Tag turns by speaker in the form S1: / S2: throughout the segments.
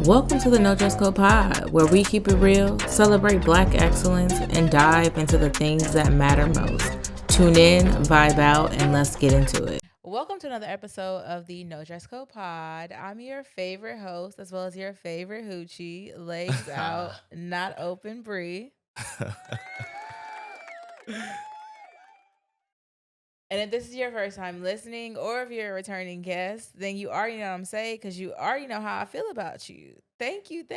S1: Welcome to the No Dress Code Pod, where we keep it real, celebrate Black excellence, and dive into the things that matter most. Tune in, vibe out, and let's get into it. Welcome to another episode of the No Dress Code Pod. I'm your favorite host, as well as your favorite hoochie, legs out, not open, Bree. And if this is your first time listening, or if you're a returning guest, then you already know what I'm saying, because you already know how I feel about you. Thank you. So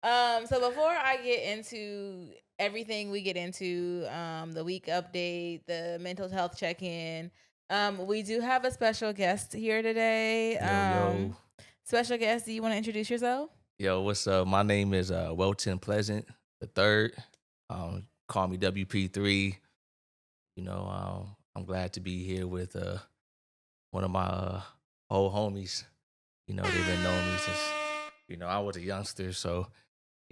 S1: before I get into everything we get into, the week update, the mental health check-in, we do have a special guest here today.
S2: Yo.
S1: Special guest, do you want to introduce yourself?
S2: Yo, what's up? My name is Welton Pleasant the third. Call me WP3. I'm glad to be here with one of my old homies. They've been knowing me since, I was a youngster. So,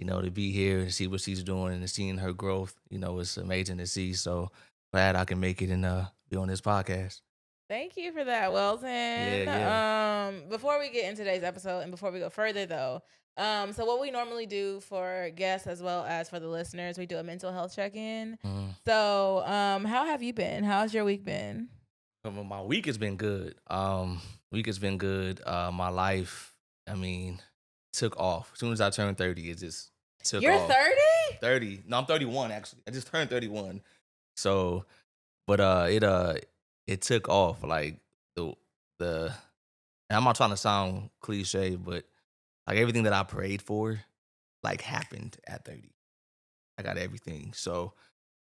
S2: to be here and see what she's doing and seeing her growth, it's amazing to see. So glad I can make it and be on this podcast.
S1: Thank you for that, Welton.
S2: Yeah.
S1: Before we get into today's episode and before we go further, though, so what we normally do for guests as well as for the listeners, we do a mental health check-in. So, how have you been? How's your week been?
S2: My week has been good. My life, took off. As soon as I turned 30, it just took off.
S1: You're 30?
S2: 30. No, I'm 31 actually. I just turned 31. So, but it took off. Like the and I'm not trying to sound cliche, but like everything that I prayed for, like happened at 30. I got everything. So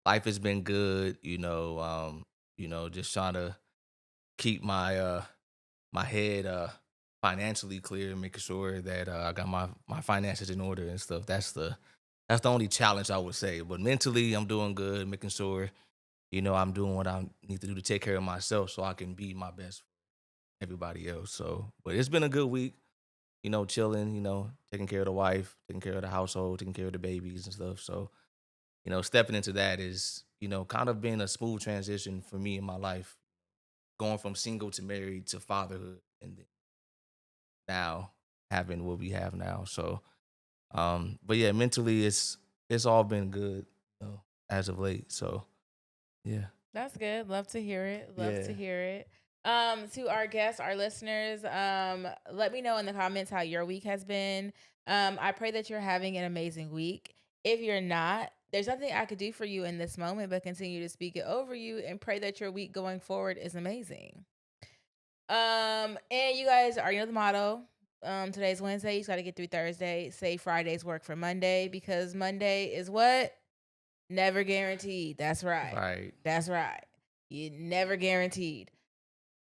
S2: life has been good. Just trying to keep my my head financially clear, making sure that I got my finances in order and stuff. That's the only challenge I would say. But mentally, I'm doing good, making sure, I'm doing what I need to do to take care of myself so I can be my best for everybody else. So, but it's been a good week, chilling, taking care of the wife, taking care of the household, taking care of the babies and stuff. So, stepping into that is, kind of been a smooth transition for me in my life, going from single to married to fatherhood, and then now having what we have now. So, but yeah, mentally it's all been good, as of late. So, yeah.
S1: That's good. Love to hear it.
S2: Yeah.
S1: To our guests, our listeners, let me know in the comments how your week has been. I pray that you're having an amazing week. If you're not, there's nothing I could do for you in this moment but continue to speak it over you and pray that your week going forward is amazing. And you guys already know the motto. Today's Wednesday. You just got to get through Thursday. Save Friday's work for Monday, because Monday is what? Never guaranteed. That's right.
S2: Right.
S1: That's right. You never guaranteed.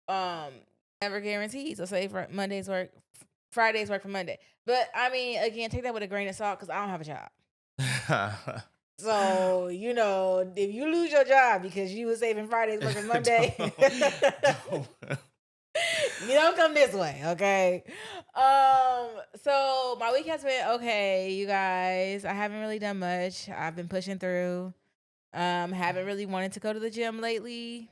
S1: Never guaranteed. So save for Monday's work, Friday's work for Monday. But again, take that with a grain of salt, because I don't have a job. So, if you lose your job because you were saving Friday's work for Monday, you don't come this way, okay? So my week has been okay, you guys. I haven't really done much. I've been pushing through. Haven't really wanted to go to the gym lately,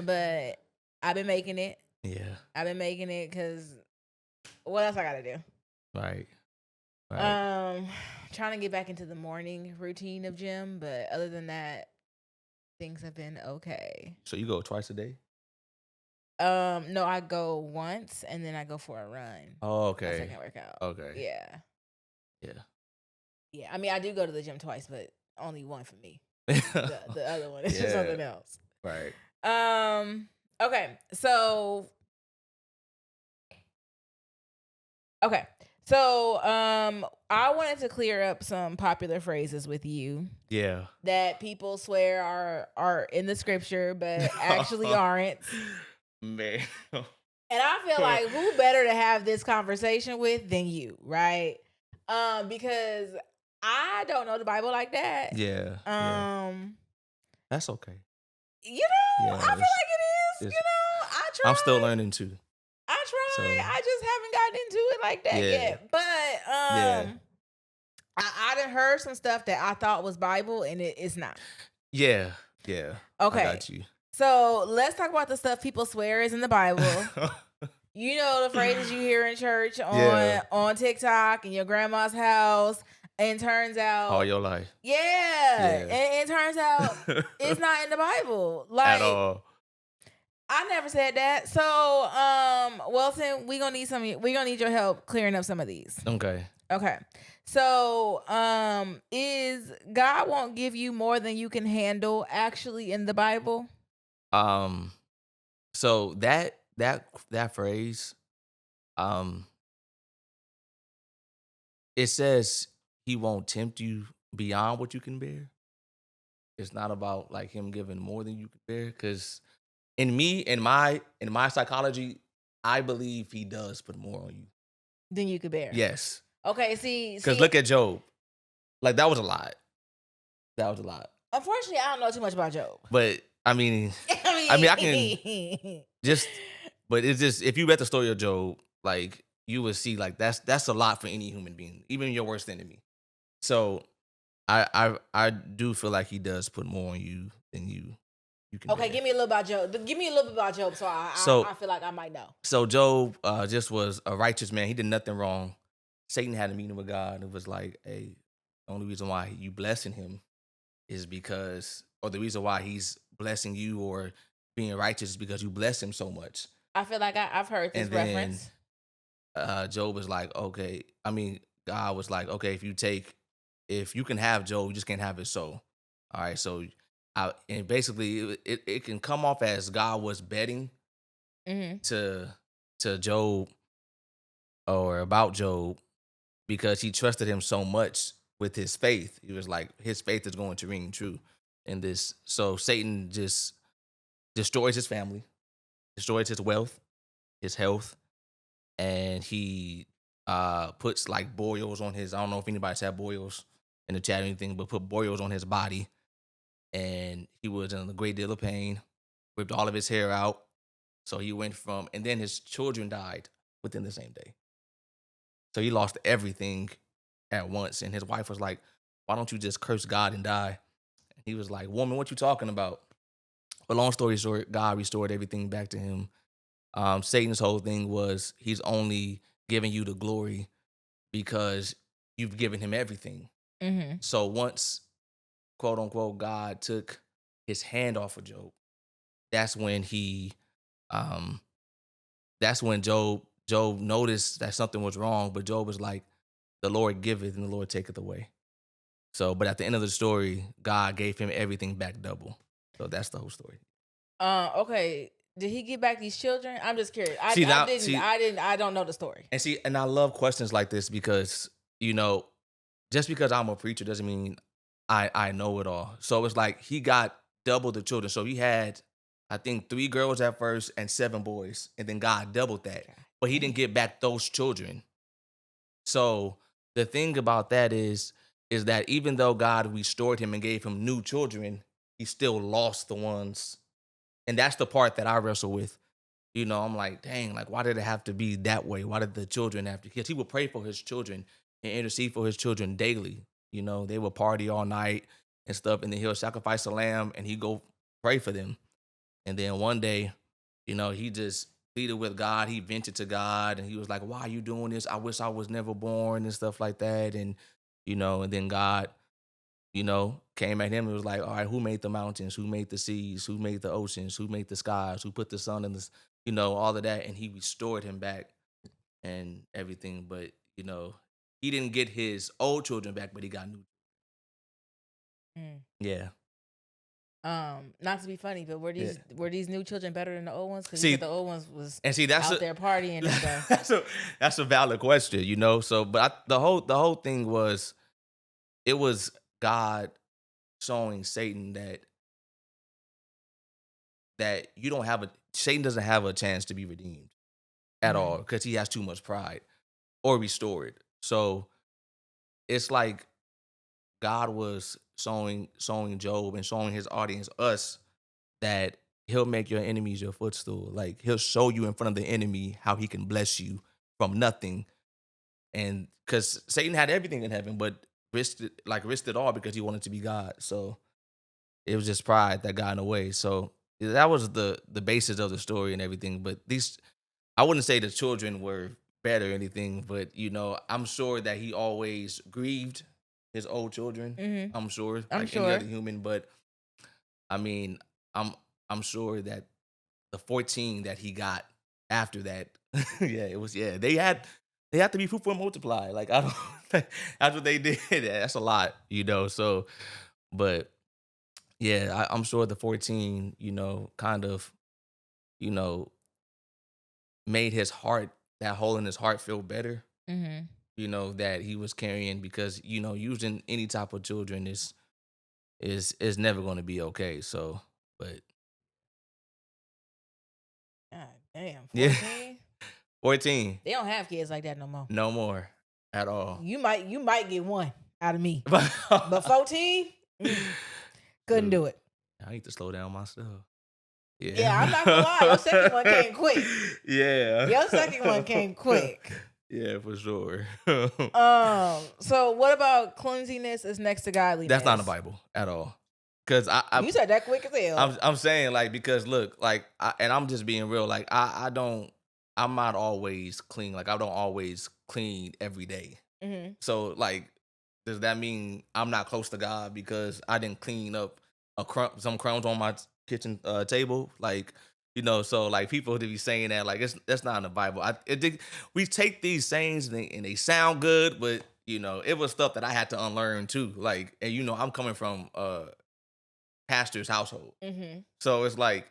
S1: but I've been making it.
S2: Yeah.
S1: I've been making it because what else I gotta do?
S2: Right.
S1: Trying to get back into the morning routine of gym, but other than that, things have been okay.
S2: So you go twice a day?
S1: No, I go once and then I go for a run.
S2: Oh, okay.
S1: My second workout.
S2: Okay.
S1: Yeah. I do go to the gym twice, but only one for me. The other one is just something else.
S2: Right.
S1: Okay. So I wanted to clear up some popular phrases with you.
S2: Yeah.
S1: That people swear are in the scripture, but actually aren't.
S2: Man.
S1: And I feel like who better to have this conversation with than you, right? Because I don't know the Bible like that.
S2: Yeah. That's okay.
S1: I feel like it is. I try.
S2: I'm still learning too.
S1: I try. So, I just haven't gotten into it like that yet. But I done heard some stuff that I thought was Bible and it's not.
S2: Yeah.
S1: Okay.
S2: I got you.
S1: So let's talk about the stuff people swear is in the Bible. You know the phrases you hear in church
S2: Yeah,
S1: on TikTok in your grandma's house, and turns
S2: all
S1: out,
S2: your life.
S1: yeah,
S2: Yeah.
S1: and it turns out it's not in the Bible.
S2: At
S1: Like,
S2: all.
S1: I never said that. So, Wilson, we gonna need your help clearing up some of these.
S2: Okay.
S1: Okay. So, is God won't give you more than you can handle actually in the Bible?
S2: Um, so that phrase, um, it says he won't tempt you beyond what you can bear. It's not about like him giving more than you can bear. Because in my psychology, I believe he does put more on you.
S1: Than you could bear.
S2: Yes.
S1: Okay, see,
S2: Because
S1: see,
S2: look at Job. Like that was a lot. That was a lot.
S1: unfortunately, I don't know too much about Job.
S2: But I mean, I can
S1: I
S2: just. But it's just if you read the story of Job, like you would see like that's a lot for any human being, even your worst enemy. So I do feel like he does put more on you than you can
S1: okay,
S2: bear.
S1: give me a little about Job. Give me a little bit about Job, so I
S2: So
S1: feel like I might know.
S2: so Job just was a righteous man. He did nothing wrong. Satan had a meeting with God and it was like, hey, the only reason why you blessing him is because, or the reason why he's blessing you or being righteous is because you bless him so much.
S1: I feel like I've heard this
S2: And then
S1: reference.
S2: Job was like, okay. I mean, God was like, okay, if you can have Job, you just can't have his soul. All right. So, and basically, it can come off as God was betting
S1: Mm-hmm.
S2: to Job or about Job because he trusted him so much with his faith. He was like, his faith is going to ring true in this. So Satan just destroys his family, destroys his wealth, his health, and he puts like boils on his. I don't know if anybody's had boils in the chat or anything, but put boils on his body, and he was in a great deal of pain. Ripped all of his hair out, so he went from, and then his children died within the same day. So he lost everything at once, and his wife was like, "Why don't you just curse God and die?" And he was like, "Woman, what you talking about?" But long story short, God restored everything back to him. Satan's whole thing was he's only giving you the glory because you've given him everything.
S1: Mm-hmm.
S2: So once, quote unquote, God took his hand off of Job, that's when um, that's when Job noticed that something was wrong. But Job was like, "The Lord giveth and the Lord taketh away." So, but at the end of the story, God gave him everything back double. So that's the whole story.
S1: Okay. Did he get back these children? I'm just curious.
S2: See
S1: I
S2: now,
S1: didn't.
S2: see,
S1: I didn't. I don't know the story.
S2: and I love questions like this because you know, just because I'm a preacher doesn't mean I know it all. So it's like he got double the children. So he had, I think, 3 girls at first and 7 boys, and then God doubled that.
S1: God
S2: But he didn't
S1: dang.
S2: get back those children. So the thing about that is that even though God restored him and gave him new children, he still lost the ones. And that's the part that I wrestle with. You know, I'm like, dang, like, why did it have to be that way? Why did the children have to? Because he would pray for his children and intercede for his children daily. You know, they would party all night and stuff, and then he'll sacrifice a lamb and he go pray for them. And then one day, you know, he just pleaded with God. He vented to God, and he was like, "Why are you doing this? I wish I was never born," and stuff like that. And you know, and then God, you know, came at him and was like, all right, who made the mountains? Who made the seas? Who made the oceans? Who made the skies? Who put the sun in the, you know, all of that. And he restored him back and everything. But, you know, he didn't get his old children back, but he got new.
S1: Mm.
S2: Yeah.
S1: Not to be funny, but
S2: Yeah.
S1: were these new children better than the old ones? Because you said
S2: See,
S1: the old ones was
S2: and see, that's
S1: out there partying and stuff.
S2: that's a valid question, you know. So, but the whole thing was it was God showing Satan that you don't have a Satan doesn't have a chance to be redeemed at all
S1: Mhm.
S2: because he has too much pride or restored. So it's like God was showing Job and showing his audience, us, that he'll make your enemies your footstool. Like he'll show you in front of the enemy how he can bless you from nothing. And because Satan had everything in heaven, but risked it all because he wanted to be God. So it was just pride that got in the way. So that was the basis of the story and everything. But these I wouldn't say the children were bad or anything, but I'm sure that he always grieved his old children.
S1: Mhm.
S2: I'm sure,
S1: I'm
S2: like any other
S1: sure.
S2: human, but I mean, I'm I'm sure that the 14 that he got after that, yeah, it was yeah. They had to be fruitful and multiply. Like I don't, that's what they did. That's a lot, So, but yeah, I'm sure the 14, kind of, you know, made his heart, that hole in his heart, feel better.
S1: Mhm.
S2: That he was carrying because using any type of children is never going to be okay. So, but
S1: God damn,
S2: yeah,
S1: 14?
S2: 14,
S1: They don't have kids like that no more.
S2: no more at all.
S1: You might get one out of me.
S2: But
S1: But 14? Couldn't
S2: look,
S1: do it.
S2: I need to slow down myself.
S1: Yeah, I'm not gonna lie.
S2: Yeah.
S1: Your second one came quick.
S2: Yeah.
S1: Your second one came quick.
S2: Yeah, for sure.
S1: So what about cleanliness is next to
S2: That's not in the
S1: godliness?
S2: Bible at all. Cause
S1: You said that quick as hell.
S2: I'm saying, like, because look, like, and I'm just being real. Like, I'm not always clean. Like, I don't always clean every day.
S1: Hmm.
S2: So, like, does that mean I'm not close to God because I didn't clean up some crumbs on my kitchen table? Like, so like people to be saying that, like, that's not in the Bible. We take these sayings and they sound good, but it was stuff that I had to unlearn too. Like, and I'm coming from pastor's household.
S1: Hmm.
S2: So it's like,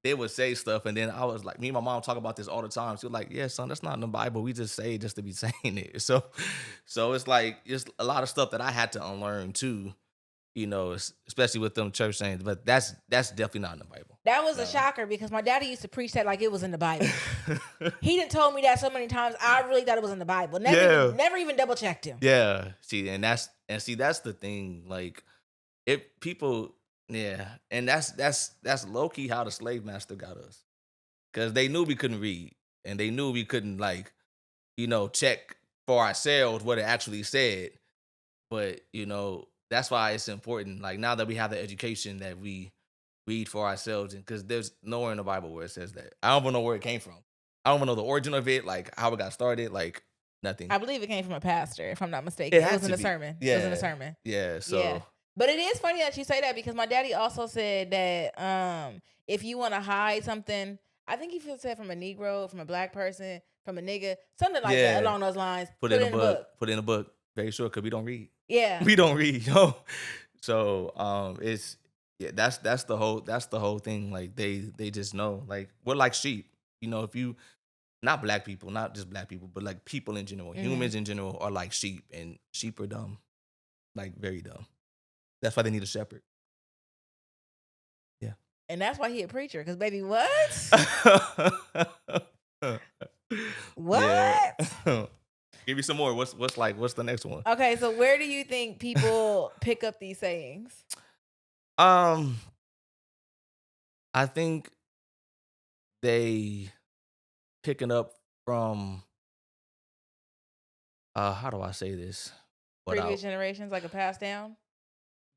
S2: they would say stuff, and then I was like, me and my mom talk about this all the time. She was like, "Yeah, son, that's not in the Bible. We just say it just to be saying it." So it's like it's a lot of stuff that I had to unlearn too. Especially with them church sayings. But that's definitely not in the Bible.
S1: That was a
S2: No.
S1: shocker because my daddy used to preach that like it was in the Bible. He didn't told me that so many times. I really thought it was in the Bible.
S2: Yeah.
S1: Never even double checked him.
S2: Yeah. That's the thing. Like, if people, yeah, and that's low key how the slave master got us, because they knew we couldn't read, and they knew we couldn't, like, check for ourselves what it actually said. But that's why it's important. Like, now that we have the education, that we read for ourselves, and because there's nowhere in the Bible where it says that. I don't even know where it came from. I don't even know the origin of it, like how it got started, like nothing.
S1: I believe it came from a pastor, if I'm not mistaken.
S2: It
S1: It
S2: had
S1: was in
S2: to
S1: a
S2: be.
S1: sermon. It was in a
S2: Yeah.
S1: sermon.
S2: Yeah.
S1: Yeah.
S2: So
S1: But it is funny that you say that because my daddy also said that if you want to hide something, I think he said from a Negro, from a black person, from a nigga, something like that
S2: yeah,
S1: along those lines,
S2: put
S1: put
S2: in
S1: it
S2: a
S1: in the
S2: book.
S1: book.
S2: Put in a book. Very sure, because we don't read.
S1: Yeah.
S2: We don't read, yo. So it's yeah, that's the whole thing. Like, they just know. Like, we're like sheep. If you, not black people, not just black people, but like people in general,
S1: Hmm.
S2: humans in general are like sheep, and sheep are dumb, like very dumb. That's why they need a shepherd. Yeah.
S1: And that's why he a preacher. Because, baby, what?
S2: Yeah.
S1: What?
S2: Give me some more. What's the next one?
S1: Okay, so where do you think people pick up these sayings?
S2: Um, I think they picking up from how do I say this?
S1: Previous
S2: Without
S1: generations, like a pass down?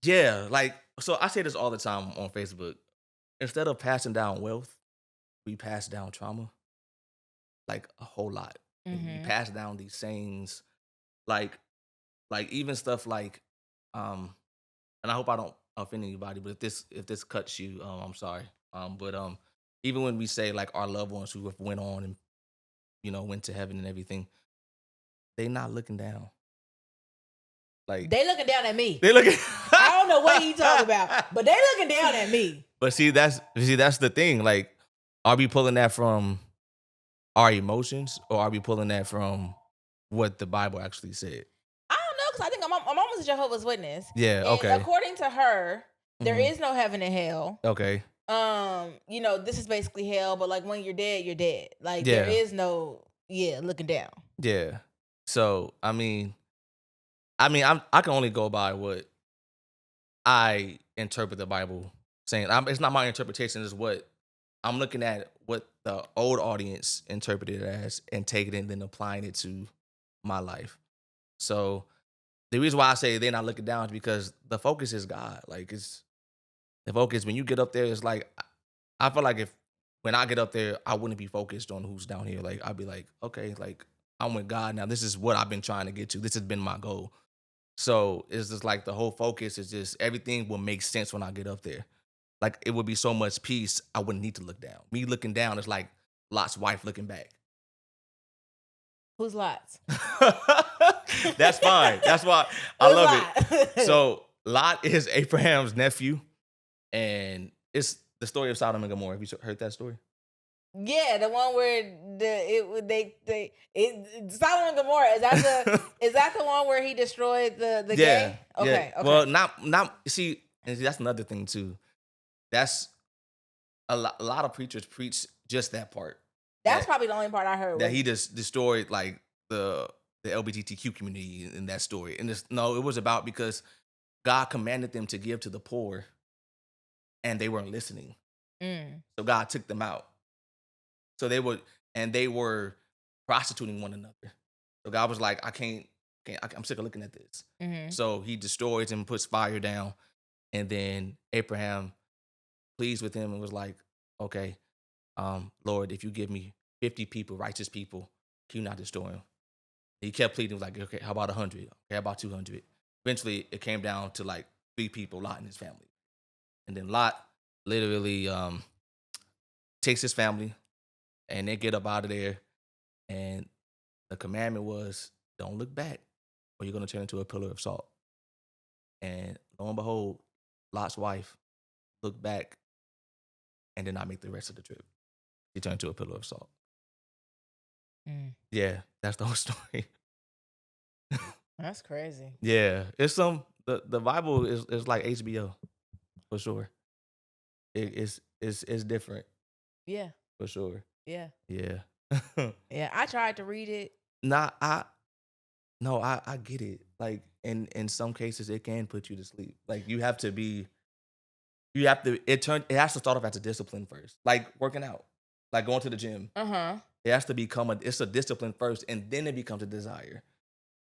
S2: Yeah, like, so I say this all the time on Facebook. Instead of passing down wealth, we pass down trauma, like, a whole lot. And we
S1: Hmm.
S2: pass down these sayings, like even stuff like, um, and I hope I don't offend anybody, but if this cuts you, I'm sorry. But even when we say, like, our loved ones who have went on and went to heaven and everything, they not looking down. Like,
S1: They looking down at me.
S2: they looking.
S1: I don't know what he talking about, but they looking down at me.
S2: But that's the thing. Like, are we pulling that from our emotions, or are we pulling that from what the Bible actually said?
S1: I don't know because I think my mom was a Jehovah's Witness,
S2: Yeah.
S1: and
S2: Okay.
S1: according to her, there
S2: Mhm.
S1: is no heaven and hell.
S2: Okay.
S1: This is basically hell, but like when you're dead, you're dead. Like there
S2: Yeah.
S1: is no looking down.
S2: Yeah. So I can only go by what I interpret the Bible saying. It's not my interpretation. It's what I'm looking at, what the old audience interpreted it as, and taking it and then applying it to my life. So the reason why I say they're not looking down is because the focus is God. Like, it's the focus when you get up there. It's like, I feel like if when I get up there, I wouldn't be focused on who's down here. Like I'd be like, okay, like I'm with God now. This is what I've been trying to get to. This has been my goal. So it's just like the whole focus is just everything will make sense when I get up there. Like it would be so much peace, I wouldn't need to look down. Me looking down is like Lot's wife looking back.
S1: Who's lots?
S2: That's fine. That's why I
S1: Who's
S2: love it.
S1: Lot?
S2: So Lot is Abraham's nephew, and it's the story of Sodom and Gomorrah. Have you heard that story?
S1: Yeah, the one where Sodom and Gomorrah, is that the one where he destroyed the
S2: Yeah,
S1: gay?
S2: yeah.
S1: Okay, okay.
S2: Well, not see, and see, that's another thing too. That's a lot of preachers preach just that part.
S1: That's
S2: That
S1: probably the only part I heard.
S2: that
S1: Was,
S2: he just destroyed like the LGBTQ community in that story. And no, it was about because God commanded them to give to the poor, and they weren't listening. So God took them out. So they were prostituting one another. So God was like, I'm sick of looking at this. So he destroys and puts fire down. And then Abraham pleased with him and was like, okay, Lord, if you give me 50 people, righteous people, can you not destroy them? He kept pleading, was like, okay, how about 100? Okay, how about 200? Eventually, it came down to like 3 people, Lot and his family. And then Lot literally takes his family, and they get up out of there. And the commandment was, don't look back, or you're going to turn into a pillar of salt. And lo and behold, Lot's wife looked back and did not make the rest of the trip. She turned into a pillar of salt. Yeah, that's the whole story.
S1: That's crazy.
S2: Yeah, it's the Bible is like HBO for sure. It's different
S1: Yeah,
S2: for sure.
S1: yeah,
S2: Yeah.
S1: yeah. I tried to read it.
S2: Nah, I get it. Like in some cases it can put you to sleep. Like it has to start off as a discipline first. Like working out. Like going to the gym. It has to become it's a discipline first, and then it becomes a desire.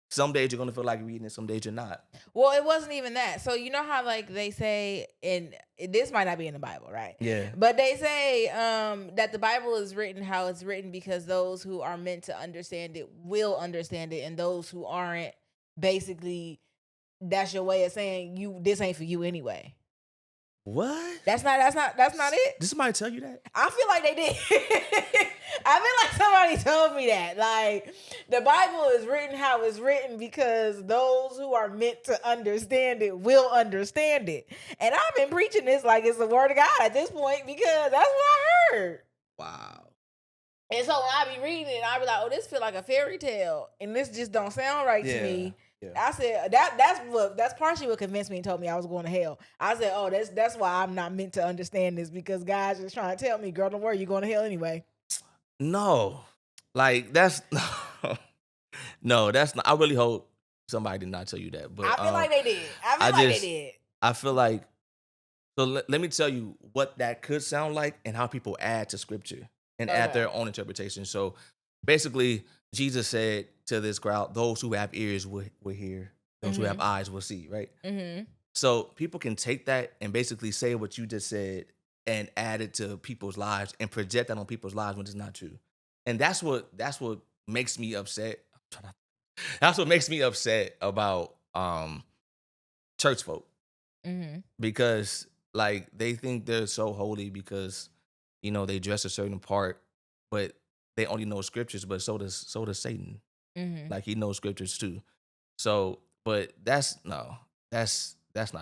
S2: Some days you're gonna feel like reading it, some days you're not.
S1: Well, it wasn't even that. So you know how like they say, this might not be in the Bible, right?
S2: Yeah.
S1: But they say that the Bible is written how it's written because those who are meant to understand it will understand it, and those who aren't, basically, that's your way of saying this ain't for you anyway.
S2: What?
S1: That's not it.
S2: Did somebody tell you that?
S1: I feel like they did. I feel like somebody told me that. Like, the Bible is written how it's written because those who are meant to understand it will understand it. And I've been preaching this like it's the word of God at this point because that's what I heard.
S2: Wow.
S1: And so when I be reading it, I be like, oh, this feel like a fairy tale. And this just don't sound right to me. Yeah. I said that's partially what convinced me and told me I was going to hell. I said, oh, that's why I'm not meant to understand this, because God's just trying to tell me, girl, don't worry, you're going to hell anyway.
S2: No, like that's no, that's not. I really hope somebody did not tell you that, but
S1: I feel like they did.
S2: I feel like so. Let me tell you what that could sound like and how people add to scripture and add their own interpretation. So basically, Jesus said to this crowd, "Those who have ears will hear; those who have eyes will see." Right. So people can take that and basically say what you just said and add it to people's lives and project that on people's lives when it's not true. And that's what makes me upset. That's what makes me upset about church folk. Because like they think they're so holy because they dress a certain part, but they only know scriptures, but so does Satan. Like he knows scriptures too. So, but that's not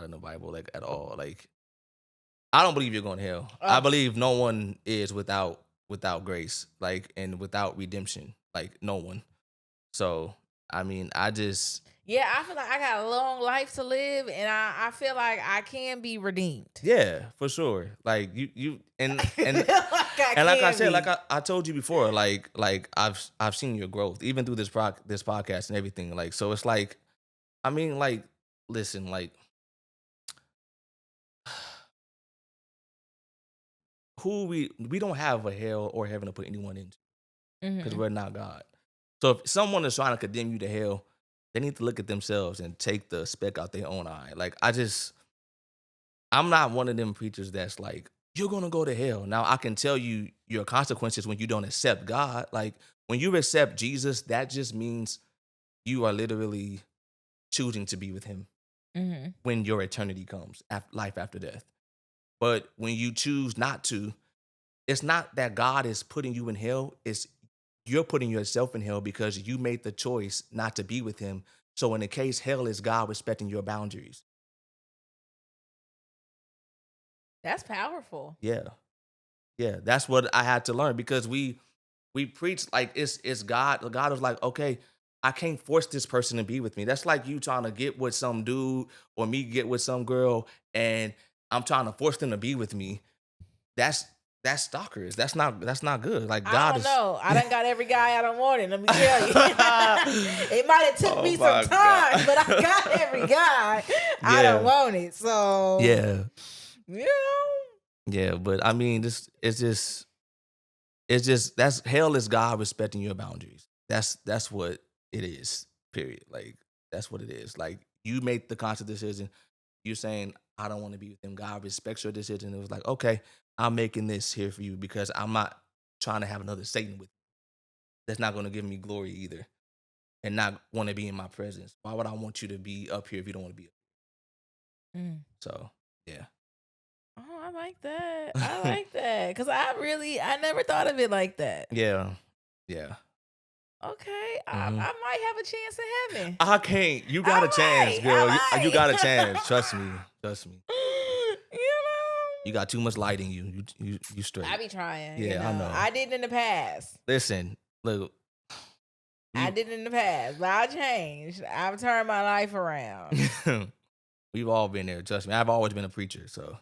S2: in the Bible like at all. Like I don't believe you're going to hell. I believe no one is without grace, like, and without redemption, like no one. So, I mean, I feel
S1: like I got a long life to live, and I feel like I can be redeemed.
S2: Yeah, for sure. Like you and like I said, like I told you before, like I've seen your growth even through this podcast and everything. Like, so it's like, I mean, like, listen, like. Who we don't have a hell or heaven to put anyone into because we're not God. So if someone is trying to condemn you to hell, they need to look at themselves and take the speck out their own eye. Like I'm not one of them preachers that's like, you're gonna go to hell. Now I can tell you your consequences when you don't accept God. Like when you accept Jesus, that just means you are literally choosing to be with Him
S1: Mhm.
S2: when your eternity comes, life after death. But when you choose not to, it's not that God is putting you in hell. It's you're putting yourself in hell because you made the choice not to be with Him. So in the case, hell is God respecting your boundaries.
S1: That's powerful.
S2: Yeah. Yeah, that's what I had to learn because we preach like it's God. God was like, okay, I can't force this person to be with me. That's like you trying to get with some dude or me get with some girl, and I'm trying to force them to be with me. That's that's stalkers. That's not good. Like
S1: I
S2: God
S1: don't
S2: is.
S1: know. I done got every guy I don't want it. Let me tell you. It might have took
S2: Oh
S1: me some
S2: my god.
S1: time, but I got every guy I don't
S2: Yeah,
S1: want it. So,
S2: yeah,
S1: you know.
S2: yeah. But I mean, this it's just that's hell is God respecting your boundaries. That's what it is. Period. Like that's what it is. Like you make the conscious decision. You're saying I don't want to be with him. God respects your decision. It was like okay, I'm making this here for you because I'm not trying to have another Satan with. That's not going to give me glory either, and not want to be in my presence. Why would I want you to be up here if you don't want to be?
S1: Mm.
S2: So yeah.
S1: Oh, I like that. I like that. Cause I never thought of it like that.
S2: Yeah. Yeah.
S1: Okay.
S2: Hmm.
S1: I might have a chance in heaven.
S2: I can't. You got a chance,
S1: I might.
S2: girl. You got a chance. Trust me. Trust me.
S1: You know.
S2: You got too much light in you. You
S1: I
S2: straight.
S1: be trying,
S2: Yeah, I know.
S1: I did in the past.
S2: Listen, look,
S1: I
S2: we
S1: did in the past, but I changed. I've turned my life around.
S2: we've all been there. Trust me. I've always been a preacher. So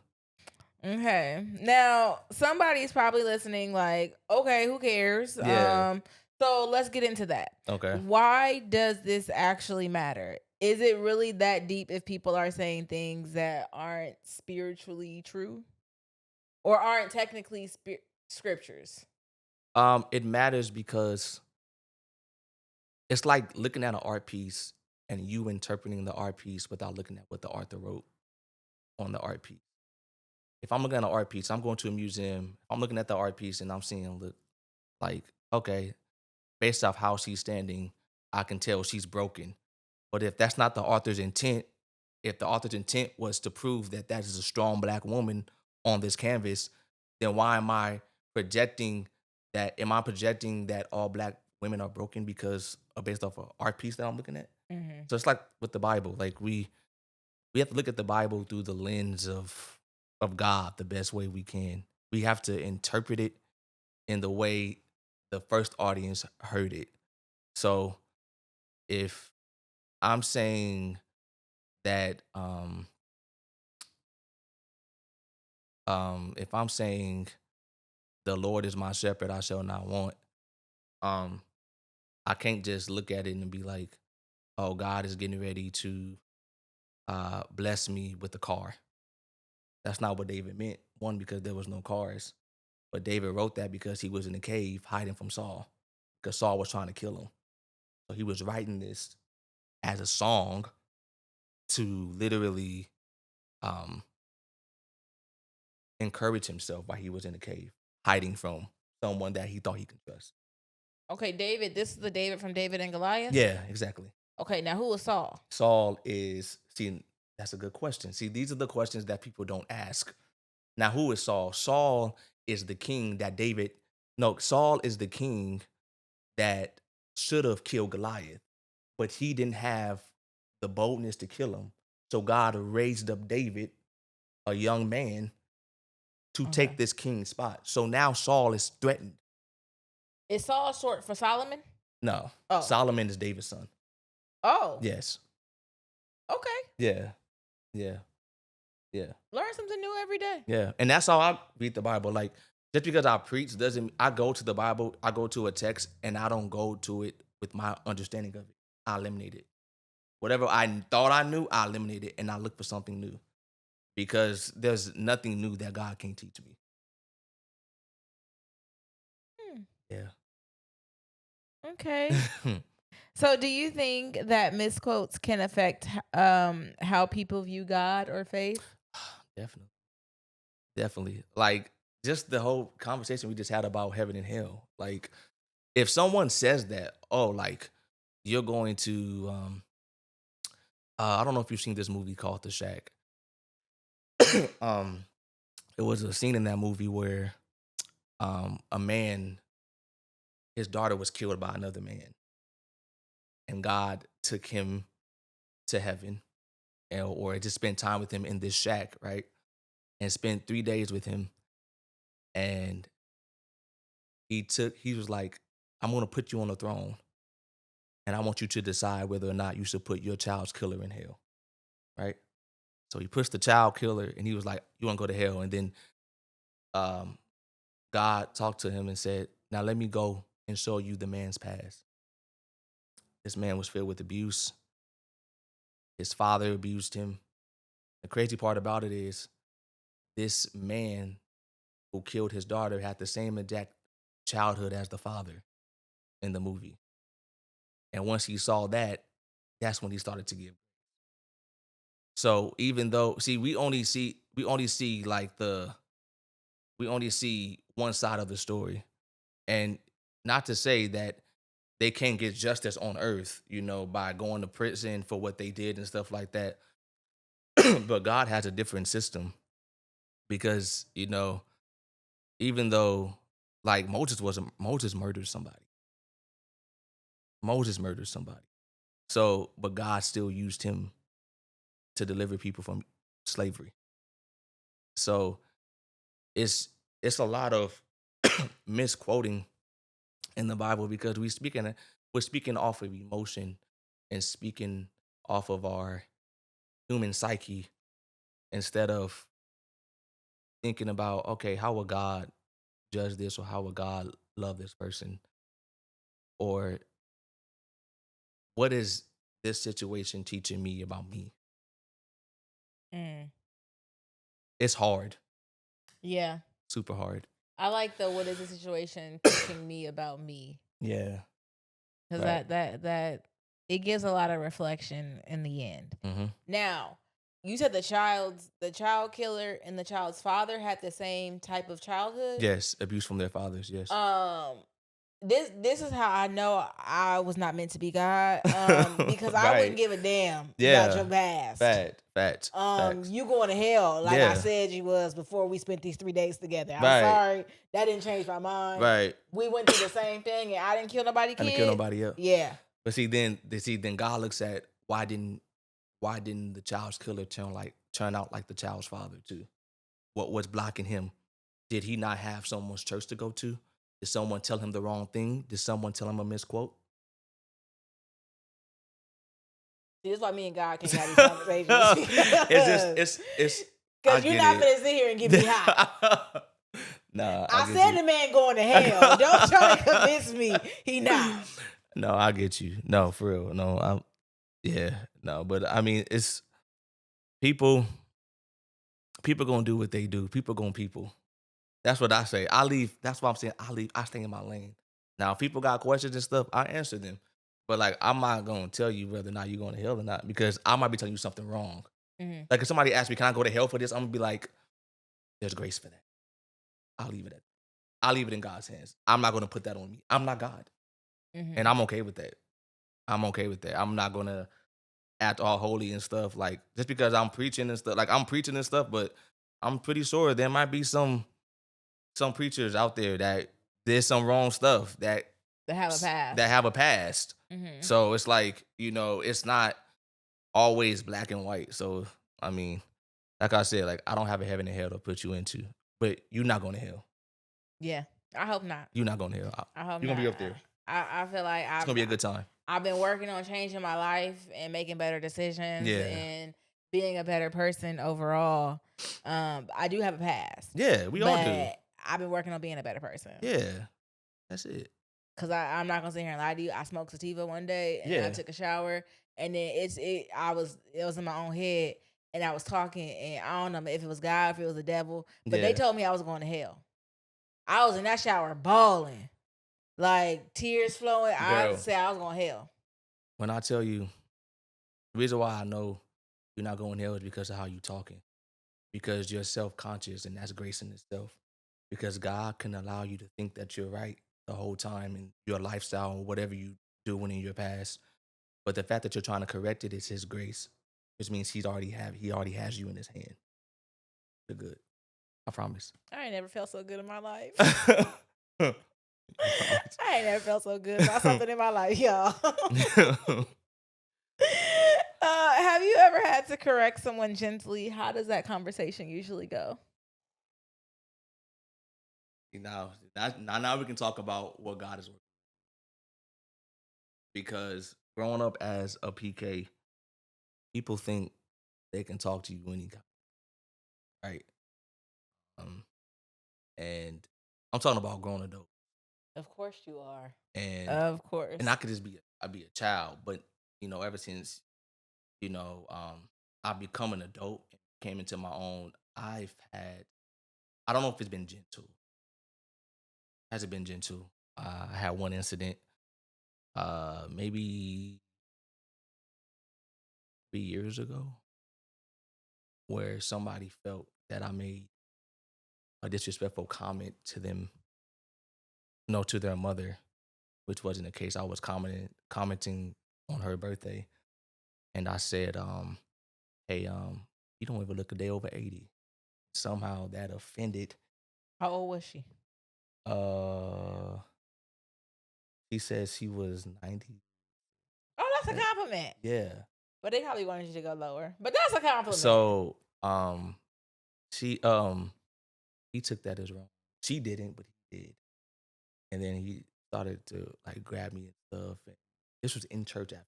S1: Okay. Now, somebody's probably listening like, okay, who cares?
S2: yeah.
S1: So let's get into that.
S2: Okay.
S1: Why does this actually matter? Is it really that deep if people are saying things that aren't spiritually true or aren't technically scriptures?
S2: It matters because it's like looking at an art piece and you interpreting the art piece without looking at what the author wrote on the art piece. If I'm looking at an art piece, I'm going to a museum. I'm looking at the art piece and I'm seeing look like, okay, based off how she's standing, I can tell she's broken. But if that's not the author's intent, if the author's intent was to prove that that is a strong black woman on this canvas, then why am I projecting that? Am I projecting that all black women are broken because based off an art piece that I'm looking at?
S1: Hmm.
S2: So it's like with the Bible, like we have to look at the Bible through the lens of God the best way we can. We have to interpret it in the way the first audience heard it. So if I'm saying that if I'm saying the Lord is my shepherd, I shall not want, um, I can't just look at it and be like, oh, God is getting ready to bless me with a car. That's not what David meant. One, because there was no cars. But David wrote that because he was in a cave hiding from Saul. Because Saul was trying to kill him. So he was writing this as a song to literally um encourage himself while he was in a cave, hiding from someone that he thought he could trust.
S1: Okay, David, this is the David from David and Goliath.
S2: Yeah, exactly.
S1: Okay, now who was Saul?
S2: Saul is see, that's a good question. See, these are the questions that people don't ask. Now, who is Saul? Saul is the king that David, no, Saul is the king that should have killed Goliath, but he didn't have the boldness to kill him. So God raised up David, a young man, to take
S1: Okay.
S2: this king's spot. So now Saul is threatened.
S1: Is Saul short for Solomon?
S2: No,
S1: Oh.
S2: Solomon is David's son.
S1: Oh.
S2: Yes.
S1: Okay.
S2: Yeah. Yeah. Yeah.
S1: Learn something new every day.
S2: Yeah. And that's how I read the Bible. Like, just because I preach doesn't, I go to the Bible, I go to a text, and I don't go to it with my understanding of it. I eliminate it. Whatever I thought I knew, I eliminate it and I look for something new because there's nothing new that God can't teach me.
S1: Hmm.
S2: Yeah.
S1: Okay. So, do you think that misquotes can affect how people view God or faith?
S2: Definitely. definitely. Like, just the whole conversation we just had about heaven and hell. Like, if someone says that, oh, like, you're going to, I don't know if you've seen this movie called The Shack. um, it was a scene in that movie where a man, his daughter was killed by another man, and God took him to heaven, or just spent time with him in this shack, right? And spent 3 days with him, and he was like, I'm gonna put you on the throne, and I want you to decide whether or not you should put your child's killer in hell, right? So he puts the child killer, and he was like, you wanna go to hell? And then um, God talked to him and said, now let me go and show you the man's past. This man was filled with abuse. His father abused him. The crazy part about it is this man who killed his daughter had the same exact childhood as the father in the movie. And once he saw that, that's when he started to give. So even though, see, we only see like we only see one side of the story. And not to say that they can't get justice on earth, by going to prison for what they did and stuff like that. But God has a different system because, even though like Moses murdered somebody. Moses murdered somebody. So, but God still used him to deliver people from slavery. So it's a lot of misquoting in the Bible because we're speaking off of emotion and speaking off of our human psyche instead of thinking about, okay, how will God judge this, or how will God love this person, or what is this situation teaching me about me?
S1: Mm.
S2: It's hard,
S1: Yeah.
S2: super hard.
S1: I like the what is the situation teaching me about me?
S2: Yeah,
S1: Because
S2: right.
S1: that it gives a lot of reflection in the end.
S2: Hmm.
S1: Now, you said the child killer and the child's father had the same type of childhood.
S2: Yes, abuse from their fathers. Yes.
S1: Um, this is how I know I was not meant to be God. Because I wouldn't
S2: Right.
S1: give a damn about your
S2: Yeah.
S1: past.
S2: Facts.
S1: You going to hell like I
S2: Yeah.
S1: said you was before we spent these 3 days together. I'm
S2: Right.
S1: sorry, that didn't change my mind.
S2: Right.
S1: We went through the same thing, and I didn't kill nobody.
S2: And to kill
S1: Kid,
S2: nobody else.
S1: yeah.
S2: But then God looks at why didn't the child's killer turn out like the child's father too? What was blocking him? Did he not have someone's church to go to? Did someone tell him the wrong thing? Did someone tell him a misquote?
S1: See, this is why me and God can't have these conversations.
S2: It's just it's I
S1: Because you're
S2: get
S1: not
S2: it.
S1: gonna sit here and get me hot.
S2: Nah, I
S1: I
S2: get
S1: said
S2: you.
S1: the man going to hell. Don't try to convince me he not.
S2: No, I get you. No, for real. No, yeah, no, but I mean, it's people. People gonna do what they do. People gonna people. That's what I say. I leave. That's what I'm saying. I leave. I stay in my lane. Now, if people got questions and stuff, I answer them. But like, I'm not gonna tell you whether or not you're going to hell or not because I might be telling you something wrong.
S1: Mhm.
S2: Like, if somebody asks me, "Can I go to hell for this?" I'm gonna be like, "There's grace for that." I'll leave it at. I'll leave it in God's hands. I'm not gonna put that on me. I'm not God, and
S1: Mhm.
S2: I'm okay with that. I'm okay with that. I'm not gonna act all holy and stuff. Like, just because I'm preaching and stuff. Like, I'm preaching and stuff, but I'm pretty sure there might be some preachers out there that did some wrong stuff
S1: They have a
S2: that
S1: past.
S2: have a past.
S1: Mhm.
S2: So it's like, it's not always black and white. So I mean, like I said, like I don't have a heaven and hell to put you into, but you're not going to hell.
S1: Yeah. I hope not.
S2: You're not going to hell.
S1: I hope
S2: You're gonna
S1: not.
S2: be up there.
S1: I feel like
S2: It's gonna be a good time.
S1: I've been working on changing my life and making better decisions
S2: Yeah.
S1: and being a better person overall. I do have a past,
S2: Yeah, we all do.
S1: but I've been working on being a better person.
S2: Yeah, that's it.
S1: Cause I'm not gonna sit here and lie to you. I smoked sativa one day and I
S2: Yeah.
S1: took a shower and then it was in my own head and I was talking and I don't know if it was God, if it was the devil, but they
S2: Yeah.
S1: told me I was going to hell. I was in that shower bawling, like tears flowing. I
S2: Girl,
S1: said I was going to hell.
S2: when I tell you, the reason why I know you're not going to hell is because of how you talking. because you're self-conscious, and that's grace in itself. Because God can allow you to think that you're right the whole time in your lifestyle or whatever you doing in your past. But the fact that you're trying to correct it is his grace, which means he already has you in his hand. You're good. I promise.
S1: I ain't never felt so good in my life.
S2: I promise.
S1: I ain't never felt so good about something in my life, y'all. Have you ever had to correct someone gently? How does that conversation usually go?
S2: Now we can talk about what God is working, because growing up as a PK, people think they can talk to you anytime, right? Um, and I'm talking about grown adult,
S1: Of course you are.
S2: and
S1: Of course.
S2: I could just be a child, but ever since I've become an adult and came into my own, I don't know if it's been gentle. Has it been gentle? I had one incident, maybe 3 years ago, where somebody felt that I made a disrespectful comment to them, no, to their mother, which wasn't the case. I was commenting on her birthday, and I said, "Hey, you don't even look a day over 80." Somehow that offended.
S1: How old was she?
S2: Uh, he says he was 90.
S1: Oh, that's a compliment.
S2: Yeah.
S1: But they probably wanted you to go lower. But that's a compliment.
S2: So, she he took that as wrong. She didn't, but he did. And then he started to like grab me and stuff. And this was in church after.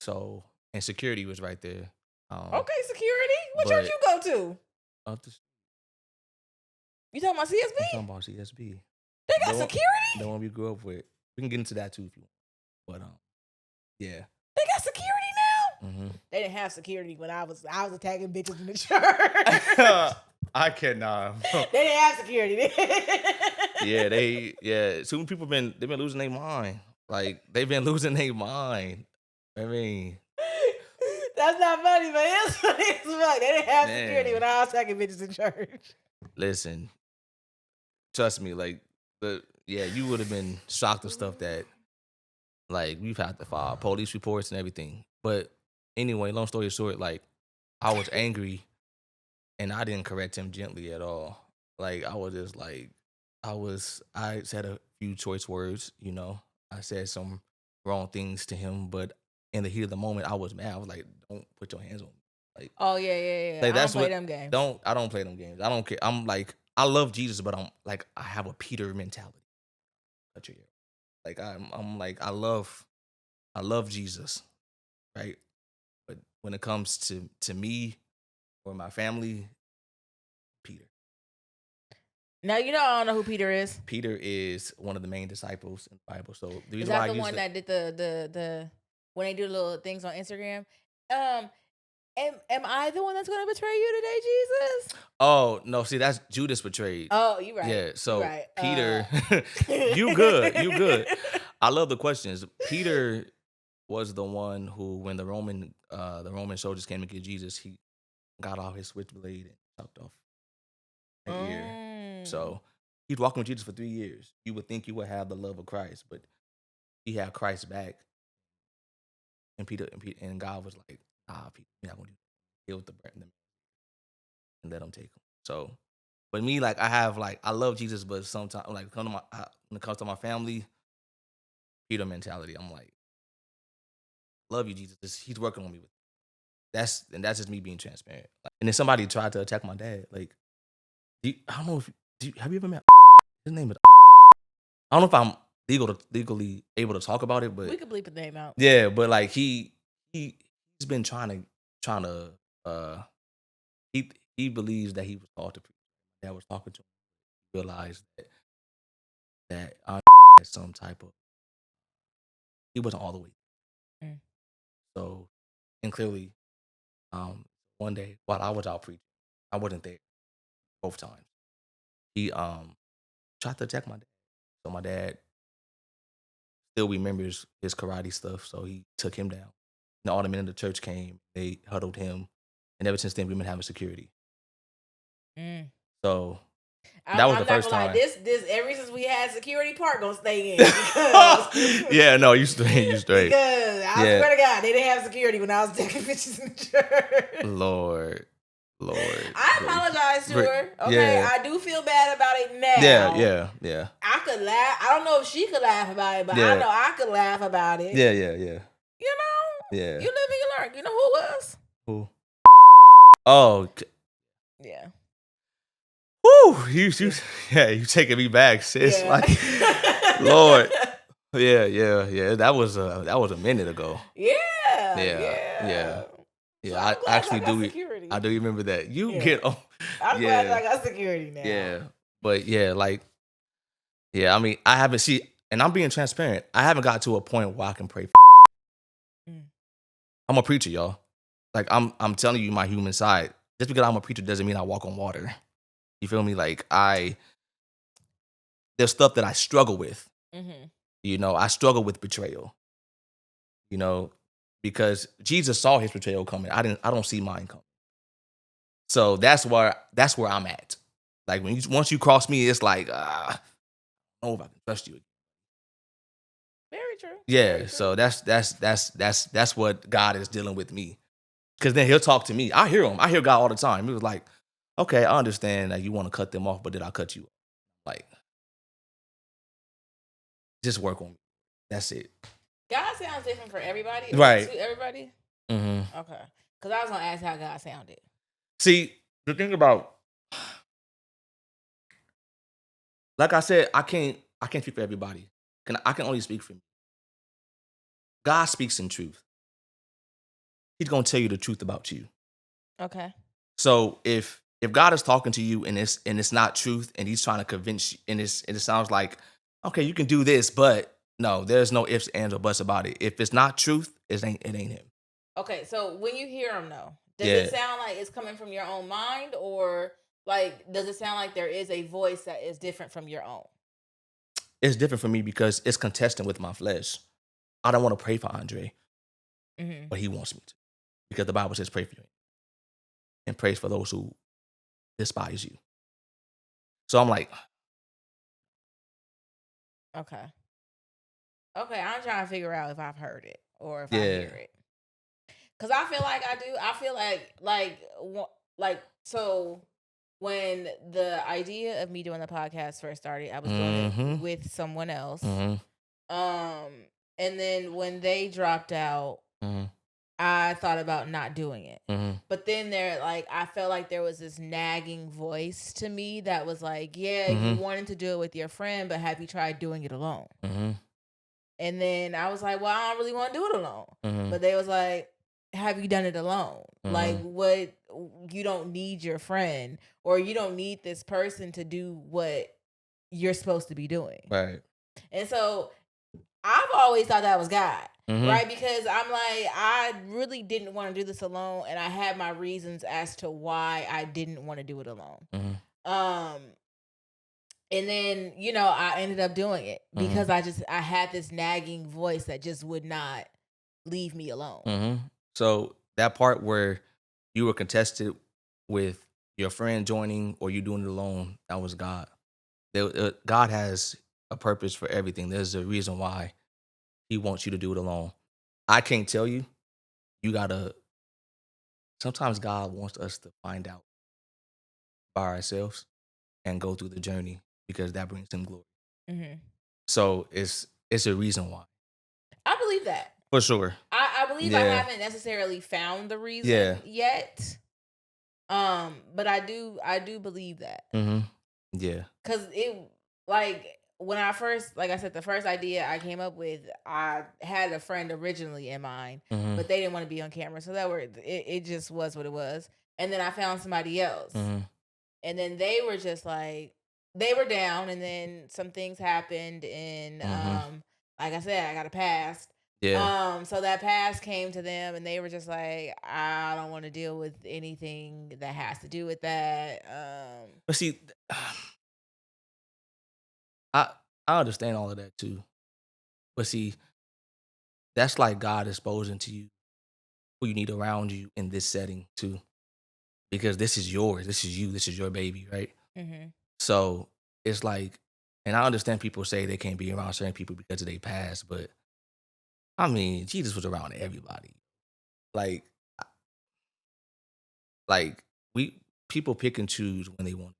S2: So, and security was right there.
S1: Okay, security. What church
S2: but
S1: you go to?
S2: up the,
S1: You talking about CSB?
S2: I'm talking about CSB.
S1: They got
S2: The one-
S1: security?
S2: The one we grew up with. We can get into that too if you want. But yeah.
S1: They got security now?
S2: Mm-hmm.
S1: They didn't have security when I was attacking bitches in the church.
S2: I cannot.
S1: They didn't have security.
S2: Soon people they've been losing their mind. Like they've been losing their mind. I mean,
S1: that's not funny, but it's funny as fuck. They didn't have
S2: Man.
S1: security when I was attacking bitches in church.
S2: listen, trust me, like you would have been shocked of stuff that like we've had to file police reports and everything. But anyway, long story short, like I was angry and I didn't correct him gently at all. Like I was just like I said a few choice words, I said some wrong things to him, but in the heat of the moment I was mad. I was like, don't put your hands on me. Like,
S1: Oh yeah.
S2: like
S1: I don't
S2: that's
S1: play
S2: what
S1: them games.
S2: I don't play them games. I don't care. I'm like, I love Jesus, but I'm like I have a Peter mentality. Cut your ear. Like I'm like I love Jesus, right? But when it comes to me or my family, Peter.
S1: Now you know I don't know who Peter is.
S2: Peter is one of the main disciples in the Bible. So the
S1: Is
S2: reason why I
S1: that the
S2: use
S1: one that did the when they do little things on Instagram? Am I the one that's gonna betray you today, Jesus?
S2: Oh no, see that's Judas betrayed.
S1: Oh, you right.
S2: Yeah, so
S1: right.
S2: Peter, you good. I love the questions. Peter was the one who, when the Roman soldiers came to get Jesus, he got off his switchblade and chopped off an ear. So he's walking with Jesus for 3 years. You would think you would have the love of Christ, but he had Christ back, and Peter and God was like, "Ah, Peter, you're not gonna do that. Heal the brand and let him take him." So, but me, like I love Jesus, but sometimes like when it comes to my family, Peter mentality. I'm like, love you, Jesus. He's working on me with that's just me being transparent. Like, and then somebody tried to attack my dad. Like, I don't know if have you ever met his name is. I don't know if I'm legally able to talk about it, but
S1: we could bleep his name out.
S2: yeah, but like he's been trying to he believes that he was called to preach. That was talking to him, realized that I had some type of he wasn't all the way.
S1: Mm.
S2: So, and clearly, one day while I was out preaching, I wasn't there both times. He tried to attack my dad. So my dad still remembers his karate stuff, so he took him down. And all the men in the church came, they huddled him, and ever since then we've been having security.
S1: Mm.
S2: So
S1: I'm,
S2: that was
S1: I'm
S2: the
S1: not
S2: first
S1: gonna lie.
S2: time.
S1: This ever since we had security, Park gonna stay in because
S2: Yeah, no, you straight, you straight.
S1: because I
S2: Yeah.
S1: swear to God, they didn't have security when I was taking pictures in church.
S2: Lord.
S1: I apologize to her. Okay,
S2: Yeah.
S1: I do feel bad about it
S2: Yeah,
S1: now.
S2: yeah.
S1: I could laugh. I don't know if she could laugh about it, but I
S2: Yeah.
S1: know I could laugh about it.
S2: Yeah.
S1: You know,
S2: Yeah.
S1: you live and you learn. You know who it was?
S2: Who? Oh,
S1: Yeah.
S2: whoo, you taking me back, sis.
S1: Yeah.
S2: Like, Lord. Yeah. That was a minute ago.
S1: Yeah.
S2: Yeah.
S1: So
S2: Yeah,
S1: I'm
S2: I
S1: glad I
S2: actually
S1: got
S2: do.
S1: security.
S2: I do remember that. You
S1: Yeah.
S2: get on.
S1: I'm glad
S2: Yeah,
S1: I got security now.
S2: yeah. But yeah, like, yeah. I mean, I haven't see, and I'm being transparent. I haven't got to a point where I can pray.
S1: Mm.
S2: I'm a preacher, y'all. Like, I'm telling you my human side. Just because I'm a preacher doesn't mean I walk on water. You feel me? Like, there's stuff that I struggle with.
S1: Mm-hmm.
S2: You know, I struggle with betrayal. You know, because Jesus saw his betrayal coming. I don't see mine coming. So that's where I'm at. Like once you cross me, it's like I don't know if I can trust you.
S1: Very true.
S2: Yeah.
S1: Very true.
S2: So that's what God is dealing with me. Because then he'll talk to me. I hear him. I hear God all the time. He was like, okay, I understand that you want to cut them off, but did I cut you off? Like, just work on me. That's it.
S1: God sounds different for everybody.
S2: Right.
S1: To everybody.
S2: Mm-hmm.
S1: Okay. Because I was gonna ask how God sounded.
S2: See, the thing about, like I said, I can't speak for everybody. I can only speak for me. God speaks in truth. He's gonna tell you the truth about you.
S1: Okay.
S2: So if God is talking to you and it's not truth and he's trying to convince you and it sounds like, okay, you can do this, but no, there's no ifs, ands, or buts about it. If it's not truth, it ain't him.
S1: Okay. So when you hear him, though, does
S2: Yeah.
S1: it sound like it's coming from your own mind, or like does it sound like there is a voice that is different from your own?
S2: It's different for me because it's contesting with my flesh. I don't want to pray for Andre,
S1: Mm-hmm.
S2: but he wants me to. Because the Bible says pray for you and pray for those who despise you. So I'm like,
S1: Okay. Okay. I'm trying to figure out if I've heard it or if I
S2: yeah.
S1: hear it. Cause I feel like I do. I feel like so when the idea of me doing the podcast first started, I was doing it with someone else. And then when they dropped out, I thought about not doing it. But then I felt like there was this nagging voice to me that was like, yeah, you wanted to do it with your friend, but have you tried doing it alone? And then I was like, well, I don't really want to do it alone. But they was like, have you done it alone? Like, what, you don't need your friend or you don't need this person to do what you're supposed to be doing.
S2: Right.
S1: And so I've always thought that was God, right? Because I'm like, I really didn't want to do this alone. And I had my reasons as to why I didn't want to do it alone. And then, I ended up doing it because I had this nagging voice that just would not leave me alone.
S2: So that part where you were contested with your friend joining or you doing it alone, that was God. God has a purpose for everything. There's a reason why he wants you to do it alone. I can't tell you. Sometimes God wants us to find out by ourselves and go through the journey because that brings him glory. So it's a reason why.
S1: I believe that.
S2: For sure.
S1: I believe I haven't necessarily found the reason yet. But I do believe that.
S2: Yeah.
S1: Cause it, when I first, like I said, the first idea I came up with, I had a friend originally in mind, but they didn't want to be on camera, so it just was what it was. And then I found somebody else, and then they were just like, they were down, and then some things happened, and like I said, I got a pass.
S2: Yeah.
S1: So that pass came to them, and they were just like, I don't want to deal with anything that has to do with that.
S2: But see, I understand all of that too. But see, that's like God exposing to you who you need around you in this setting too. because this is yours. This is you. This is your baby, right?
S1: Mhm.
S2: So it's like, and I understand people say they can't be around certain people because of their past, but I mean, Jesus was around everybody. Like, like we people pick and choose when they want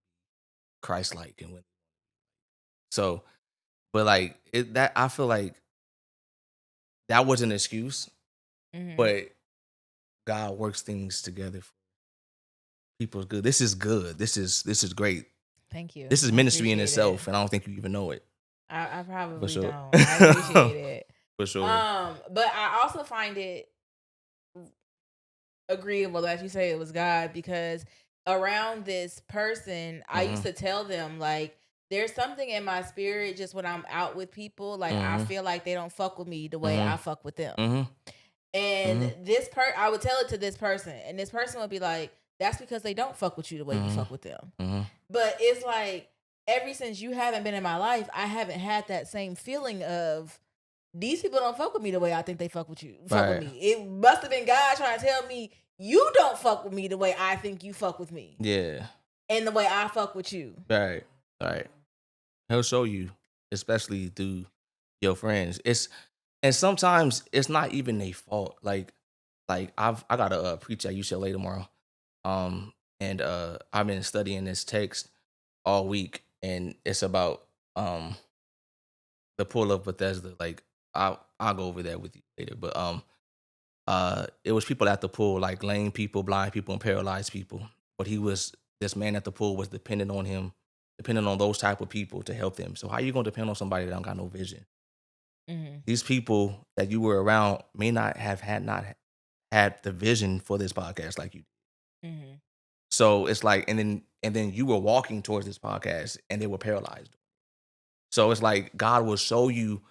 S2: Christ like and when so, but like that I feel like that was an excuse,
S1: Mhm.
S2: but God works things together for people's good. This is good. This is great.
S1: Thank you.
S2: This is
S1: I
S2: ministry in
S1: appreciate it.
S2: itself, and I don't think you even know it.
S1: I
S2: For
S1: probably
S2: sure.
S1: don't. I appreciate it.
S2: For sure.
S1: But I also find it agreeable that you say it was God because around this person, I used
S2: Mhm.
S1: to tell them like there's something in my spirit just when I'm out with people, like I
S2: Mhm.
S1: feel like they don't fuck with me the way I
S2: Mhm.
S1: fuck with them.
S2: Mhm.
S1: And
S2: Mhm.
S1: I would tell it to this person, and this person would be like, that's because they don't fuck with you the way you
S2: Mhm.
S1: fuck with them.
S2: Mhm.
S1: But it's like ever since you haven't been in my life, I haven't had that same feeling of these people don't fuck with me the way I think they fuck with you. Fuck with
S2: Right.
S1: me. It must have been God trying to tell me you don't fuck with me the way I think you fuck with me,
S2: Yeah.
S1: and the way I fuck with you.
S2: Right. Right. He'll show you, especially through your friends. And sometimes it's not even their fault. Like I got to preach at UCLA tomorrow. And I've been studying this text all week, and it's about the pool of Bethesda. Like I'll go over that with you later. But it was people at the pool, like lame people, blind people, and paralyzed people. But this man at the pool was dependent on him, depending on those type of people to help them. So how you gonna depend on somebody that don't got no vision?
S1: Mm-hmm.
S2: These people that you were around may not have had the vision for this podcast like you.
S1: Mm-hmm.
S2: So it's like, and then you were walking towards this podcast and they were paralyzed. So it's like God will show you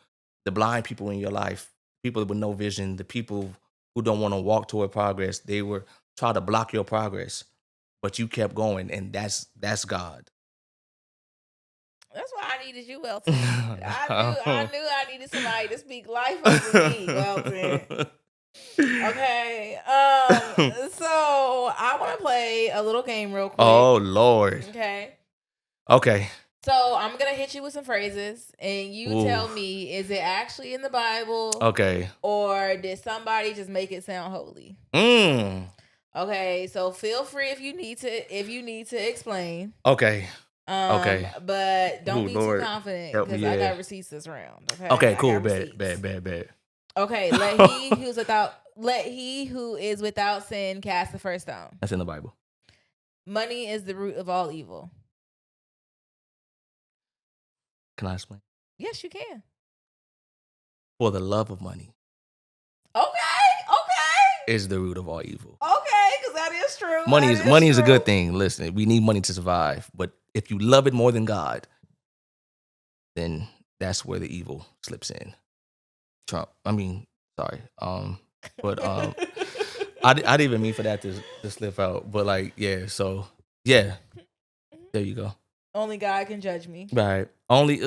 S2: the blind people in your life, people with no vision, the people who don't want to walk toward progress. They were trying to block your progress, but you kept going, and that's God.
S1: That's why I needed you, Welton. I knew I needed somebody to speak life over me, Welton. Okay. So I want to play a little game real quick.
S2: Oh Lord.
S1: Okay.
S2: Okay.
S1: So I'm gonna hit you with some phrases, and you
S2: Ooh.
S1: tell me is it actually in the Bible,
S2: Okay.
S1: or did somebody just make it sound holy?
S2: Mm.
S1: Okay. So feel free if you need to explain.
S2: Okay. Okay.
S1: But don't
S2: Ooh,
S1: be too
S2: Lord.
S1: confident
S2: Help me.
S1: because I
S2: Yeah.
S1: got receipts this round. Okay,
S2: Okay.
S1: I
S2: Cool.
S1: got
S2: Bad.
S1: receipts.
S2: Bad. Bad. Bad.
S1: Okay, let he who is without sin cast the first stone.
S2: That's in the Bible.
S1: Money is the root of all evil.
S2: Can I explain?
S1: Yes, you can.
S2: For the love of money
S1: Okay,
S2: is the root of all evil.
S1: because that is true.
S2: Money is a good thing. Listen, we need money to survive, but if you love it more than God, then that's where the evil slips in. Trump. I mean, sorry. But I didn't even mean for that to slip out. But like, yeah. So yeah, there you go.
S1: Only God can judge me.
S2: Right. Only.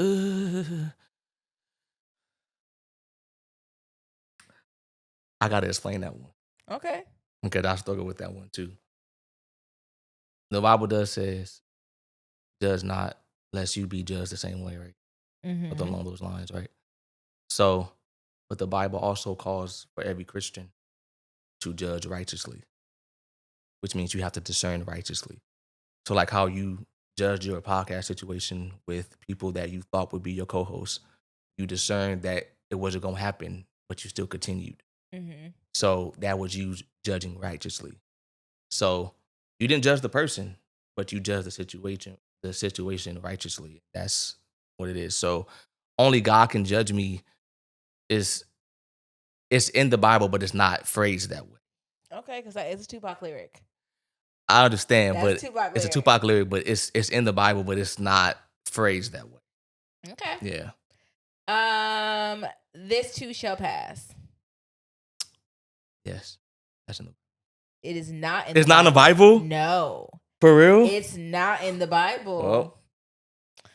S2: I gotta explain that one.
S1: Okay.
S2: Okay, I struggle with that one too. The Bible does says, "Judge not, lest you be judged the same way." Right. Something
S1: Mm-hmm.
S2: along those lines. Right. So, but the Bible also calls for every Christian to judge righteously, which means you have to discern righteously. So, like how you judge your podcast situation with people that you thought would be your co-hosts, you discerned that it wasn't going to happen, but you still continued.
S1: Mm-hmm.
S2: So that was you judging righteously. So you didn't judge the person, but you judged the situation righteously. That's what it is. So only God can judge me. Is It's in the Bible, but it's not phrased that way.
S1: Okay, because it's a Tupac lyric.
S2: I understand,
S1: That's
S2: but
S1: Tupac
S2: it's a
S1: lyric.
S2: Tupac lyric, but it's in the Bible, but it's not phrased that way.
S1: Okay.
S2: Yeah.
S1: This too shall pass.
S2: Yes. That's in the
S1: It is not in
S2: It's
S1: the
S2: not in the
S1: Bible.
S2: Bible?
S1: No.
S2: For real?
S1: It's not in the Bible.
S2: Well,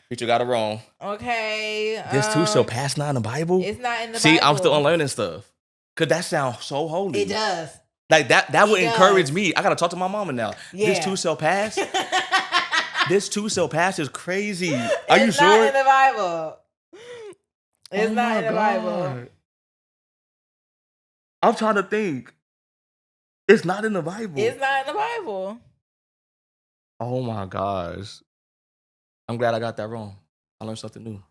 S2: preacher got it wrong.
S1: Okay.
S2: This too shall pass not in the Bible?
S1: It's not in the
S2: See,
S1: Bible.
S2: I'm still unlearning stuff. Cause that sounds so holy.
S1: It does.
S2: Like that
S1: He
S2: would encourage
S1: does.
S2: me. I gotta talk to my mama now. This
S1: Yeah.
S2: too shall pass. This too shall pass is crazy. Are you
S1: It's not
S2: sure?
S1: in the Bible. It's
S2: Oh
S1: not
S2: my
S1: in the Bible.
S2: God. I'm trying to think. It's not in the Bible.
S1: It's not in the Bible.
S2: Oh my gosh. I'm glad I got that wrong. I learned something new.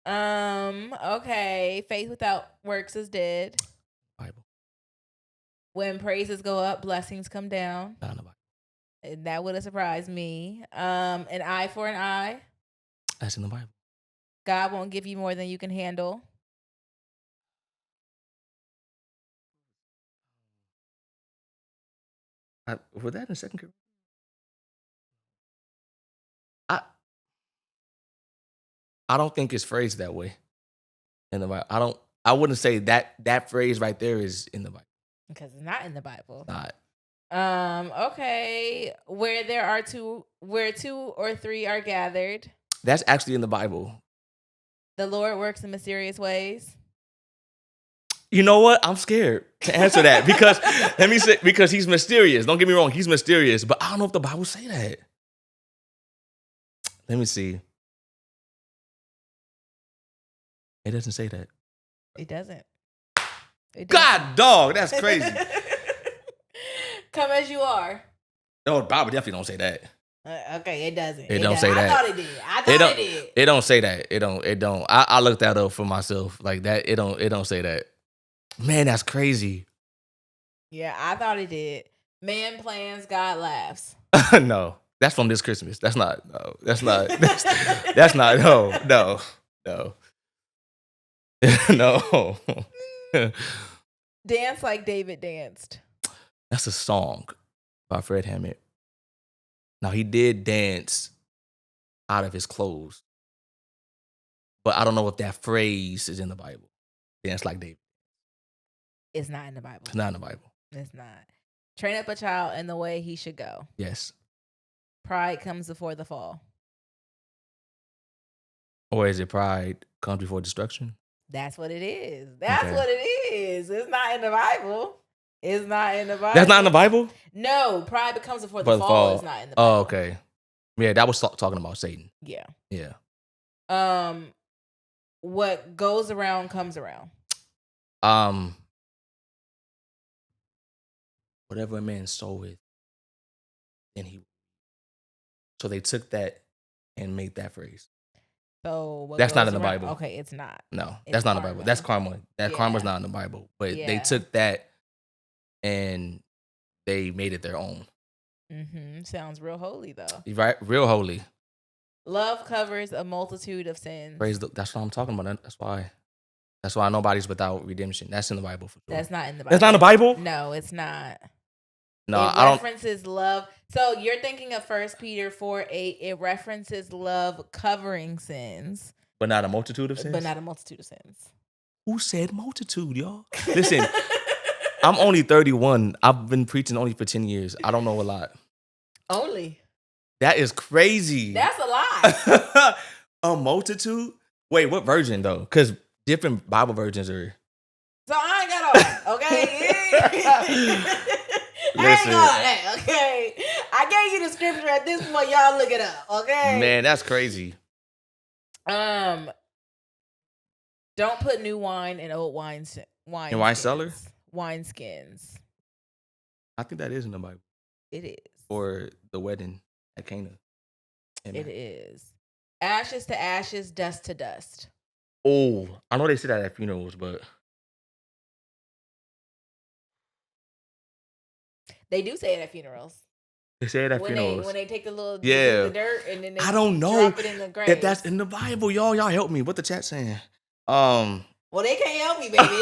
S1: Okay. Faith without works is dead.
S2: Bible.
S1: When praises go up, blessings come down.
S2: Not in the Bible.
S1: And that would have surprised me. An eye for an eye.
S2: That's in the Bible.
S1: God won't give you more than you can handle.
S2: Was that in Second Corinthians? I don't think it's phrased that way in the Bible. I wouldn't say that phrase right there is in the Bible.
S1: Because it's not in the Bible.
S2: Not.
S1: Okay. Where two or three are gathered,
S2: That's actually in the Bible.
S1: the Lord works in mysterious ways.
S2: You know what? I'm scared to answer that because he's mysterious. Don't get me wrong, he's mysterious, but I don't know if the Bible say that. Let me see. It doesn't say that.
S1: It doesn't.
S2: God dog, that's crazy.
S1: Come as you are.
S2: No, the Bible definitely don't say that.
S1: Okay, it doesn't.
S2: It don't say that.
S1: I thought it did. It did.
S2: It don't say that. It don't. I looked that up for myself. Like that, it don't say that. Man, that's crazy.
S1: Yeah, I thought it did. Man plans, God laughs.
S2: No. That's from this Christmas. That's not. No. That's not. That's not. No. No.
S1: Dance like David danced.
S2: That's a song by Fred Hammond. Now he did dance out of his clothes, but I don't know if that phrase is in the Bible. Dance like David.
S1: It's not in the Bible.
S2: It's not in the Bible.
S1: It's not. Train up a child in the way he should go.
S2: Yes.
S1: Pride comes before the fall.
S2: Or is it pride comes before destruction?
S1: That's what it is. That's what it is. It's not in the Bible. It's not in the Bible.
S2: That's not in the Bible?
S1: No, pride becomes before the fall is not in the Bible.
S2: Oh, okay. Yeah, that was talking about Satan.
S1: Yeah.
S2: Yeah.
S1: What goes around comes around.
S2: Whatever a man soweth, then he. So they took that and made that phrase.
S1: So
S2: that's not in the Bible.
S1: Okay, it's not.
S2: No, that's not in the Bible. That's karma. Karma's not in the Bible. But they took that and they made it their own.
S1: Sounds real holy though.
S2: Right? Real holy.
S1: Love covers a multitude of sins.
S2: That's what I'm talking about. That's why nobody's without redemption. That's in the Bible for sure.
S1: That's not in the Bible.
S2: That's not in the Bible?
S1: No, it's not.
S2: No,
S1: I don't. It references love. So you're thinking of 1 Peter 4:8. It references love covering sins.
S2: But not a multitude of sins?
S1: But not a multitude of sins.
S2: Who said multitude, y'all? Listen, I'm only 31. I've been preaching only for 10 years. I don't know a lot.
S1: Only?
S2: That is crazy.
S1: That's a lot.
S2: A multitude? Wait, what version, though? Because different Bible versions are...
S1: So I ain't got all okay? I ain't got that, okay? I gave you the scripture at this point. Y'all look it up, okay?
S2: Man, that's crazy.
S1: Don't put new wine in old wine
S2: cellar?
S1: Wine skins.
S2: I think that is in the Bible.
S1: It is.
S2: Or the wedding at Cana.
S1: It is. Ashes to ashes, dust to dust.
S2: Oh, I know they say that at funerals, but...
S1: They do say it at funerals.
S2: They say it at funerals.
S1: When they take the little
S2: the
S1: dirt and then they
S2: I don't know
S1: drop it in the grave.
S2: If that's in the Bible, y'all help me. What the chat saying?
S1: Well, they can't help me, baby.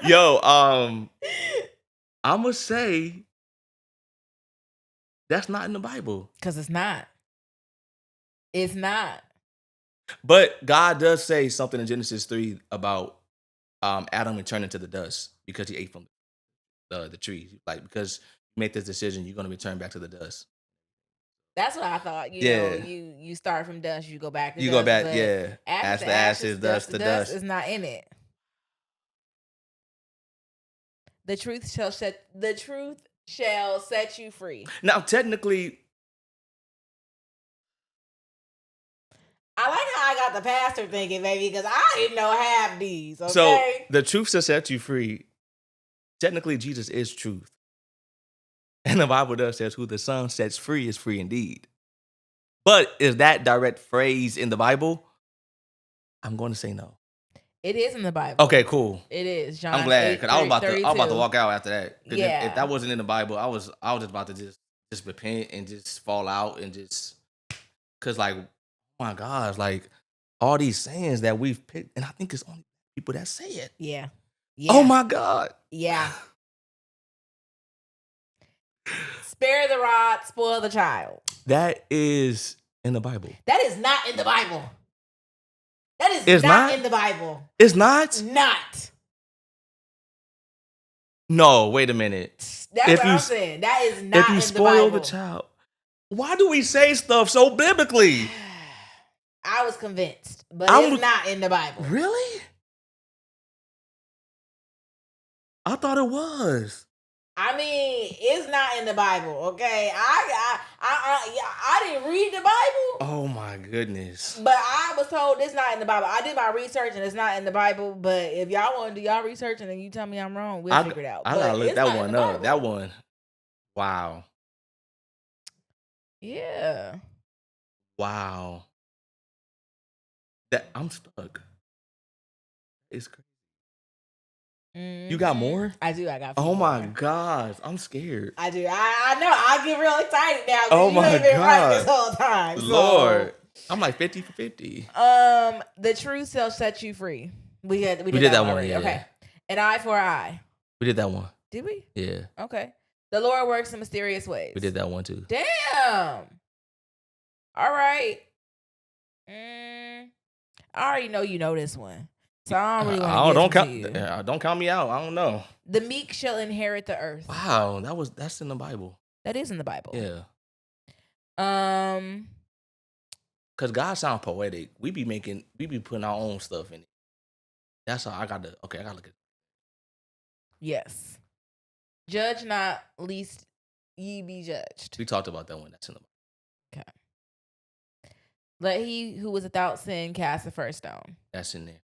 S2: Yo, I'ma say that's not in the Bible.
S1: Because it's not. It's not.
S2: But God does say something in Genesis 3 about Adam returning to the dust because he ate from the tree. Like, because you make this decision, you're gonna return back to the dust.
S1: That's what I thought. You know, you start from dust, you go back to
S2: you
S1: dust.
S2: Go back, yeah.
S1: Ashes to ashes, dust to dust is not in it. The truth shall set you free.
S2: Now, technically,
S1: I like how I got the pastor thinking, baby, because I didn't know half these. Okay.
S2: So the truth shall set you free. Technically, Jesus is truth. And the Bible does says who the Son sets free is free indeed. But is that direct phrase in the Bible? I'm going to say no.
S1: It is in the Bible.
S2: Okay, cool.
S1: It is. John.
S2: I'm glad because I was about to walk out after that.
S1: Yeah.
S2: If that wasn't in the Bible, I was just about to just repent and just fall out and just because like, oh my gosh, like all these sayings that we've picked, and I think it's only people that say it.
S1: Yeah.
S2: Oh my God.
S1: Yeah. Spare the rod, spoil the child.
S2: That is in the Bible.
S1: That is not in the Bible. That is not in the Bible.
S2: It's not?
S1: Not.
S2: No, wait a minute.
S1: That's what I'm saying. That is not in the Bible. If you
S2: spoil the child. Why do we say stuff so biblically?
S1: I was convinced, but it's not in the Bible.
S2: Really? I thought it was.
S1: I mean, it's not in the Bible, okay? I didn't read the Bible.
S2: Oh my goodness!
S1: But I was told it's not in the Bible. I did my research and it's not in the Bible. But if y'all want to do y'all research and then you tell me I'm wrong, we'll figure it out.
S2: I gotta look that one up. That one, wow.
S1: Yeah.
S2: Wow. I'm stuck. It's crazy. You got more?
S1: I do. I got.
S2: Oh my gosh, I'm scared.
S1: I do. I know. I get real excited now.
S2: Oh my
S1: God, been right this whole time,
S2: Lord, I'm like 50 for 50.
S1: The truth shall set you free. We did that one. Yeah, okay. An eye for an eye.
S2: We did that one.
S1: Did we?
S2: Yeah.
S1: Okay. The Lord works in mysterious ways.
S2: We did that one too.
S1: Damn. All right. I already know you know this one. So I don't really want to
S2: don't count me out. I don't know.
S1: The meek shall inherit the earth.
S2: Wow, that's in the Bible.
S1: That is in the Bible.
S2: Yeah. Cause God sounds poetic. We be putting our own stuff in it. That's how I gotta look at it.
S1: Yes. Judge not, lest ye be judged.
S2: We talked about that one. That's in the Bible.
S1: Okay. Let he who was without sin cast the first stone.
S2: That's in there.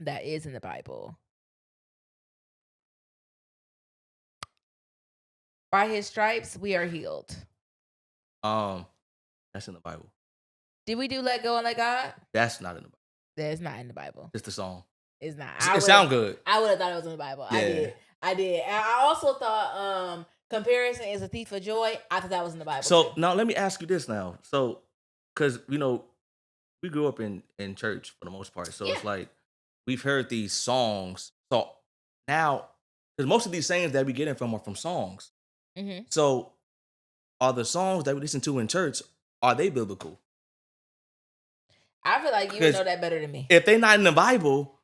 S1: That is in the Bible. By his stripes we are healed.
S2: That's in the Bible.
S1: Did we do let go and let God?
S2: That's not in the Bible.
S1: That's not in the Bible.
S2: It's the song.
S1: It's not.
S2: It sounds good.
S1: I would have thought it was in the Bible. Yeah. I did. And I also thought comparison is a thief of joy. I thought that was in the Bible.
S2: So now let me ask you this now. So, because we grew up in church for the most part. So it's like we've heard these songs. So now, because most of these sayings that we get from are from songs. Mm-hmm. So are the songs that we listen to in church, are they biblical?
S1: I feel like you would know that better than me.
S2: If they're not in the Bible,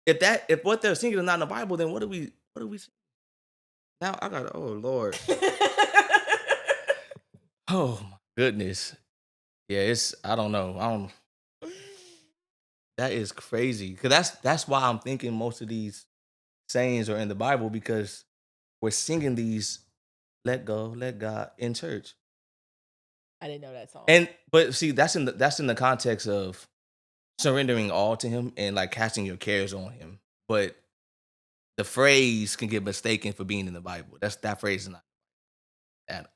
S2: if what they're singing is not in the Bible, then what do we sing? Now I got, oh Lord. Oh my goodness. Yeah, I don't know. That is crazy. Because that's why I'm thinking most of these sayings are in the Bible, because we're singing these let go, let God in church.
S1: I didn't know that song.
S2: But see, that's in the context of surrendering all to him and like casting your cares on him. But the phrase can get mistaken for being in the Bible. That phrase is not that.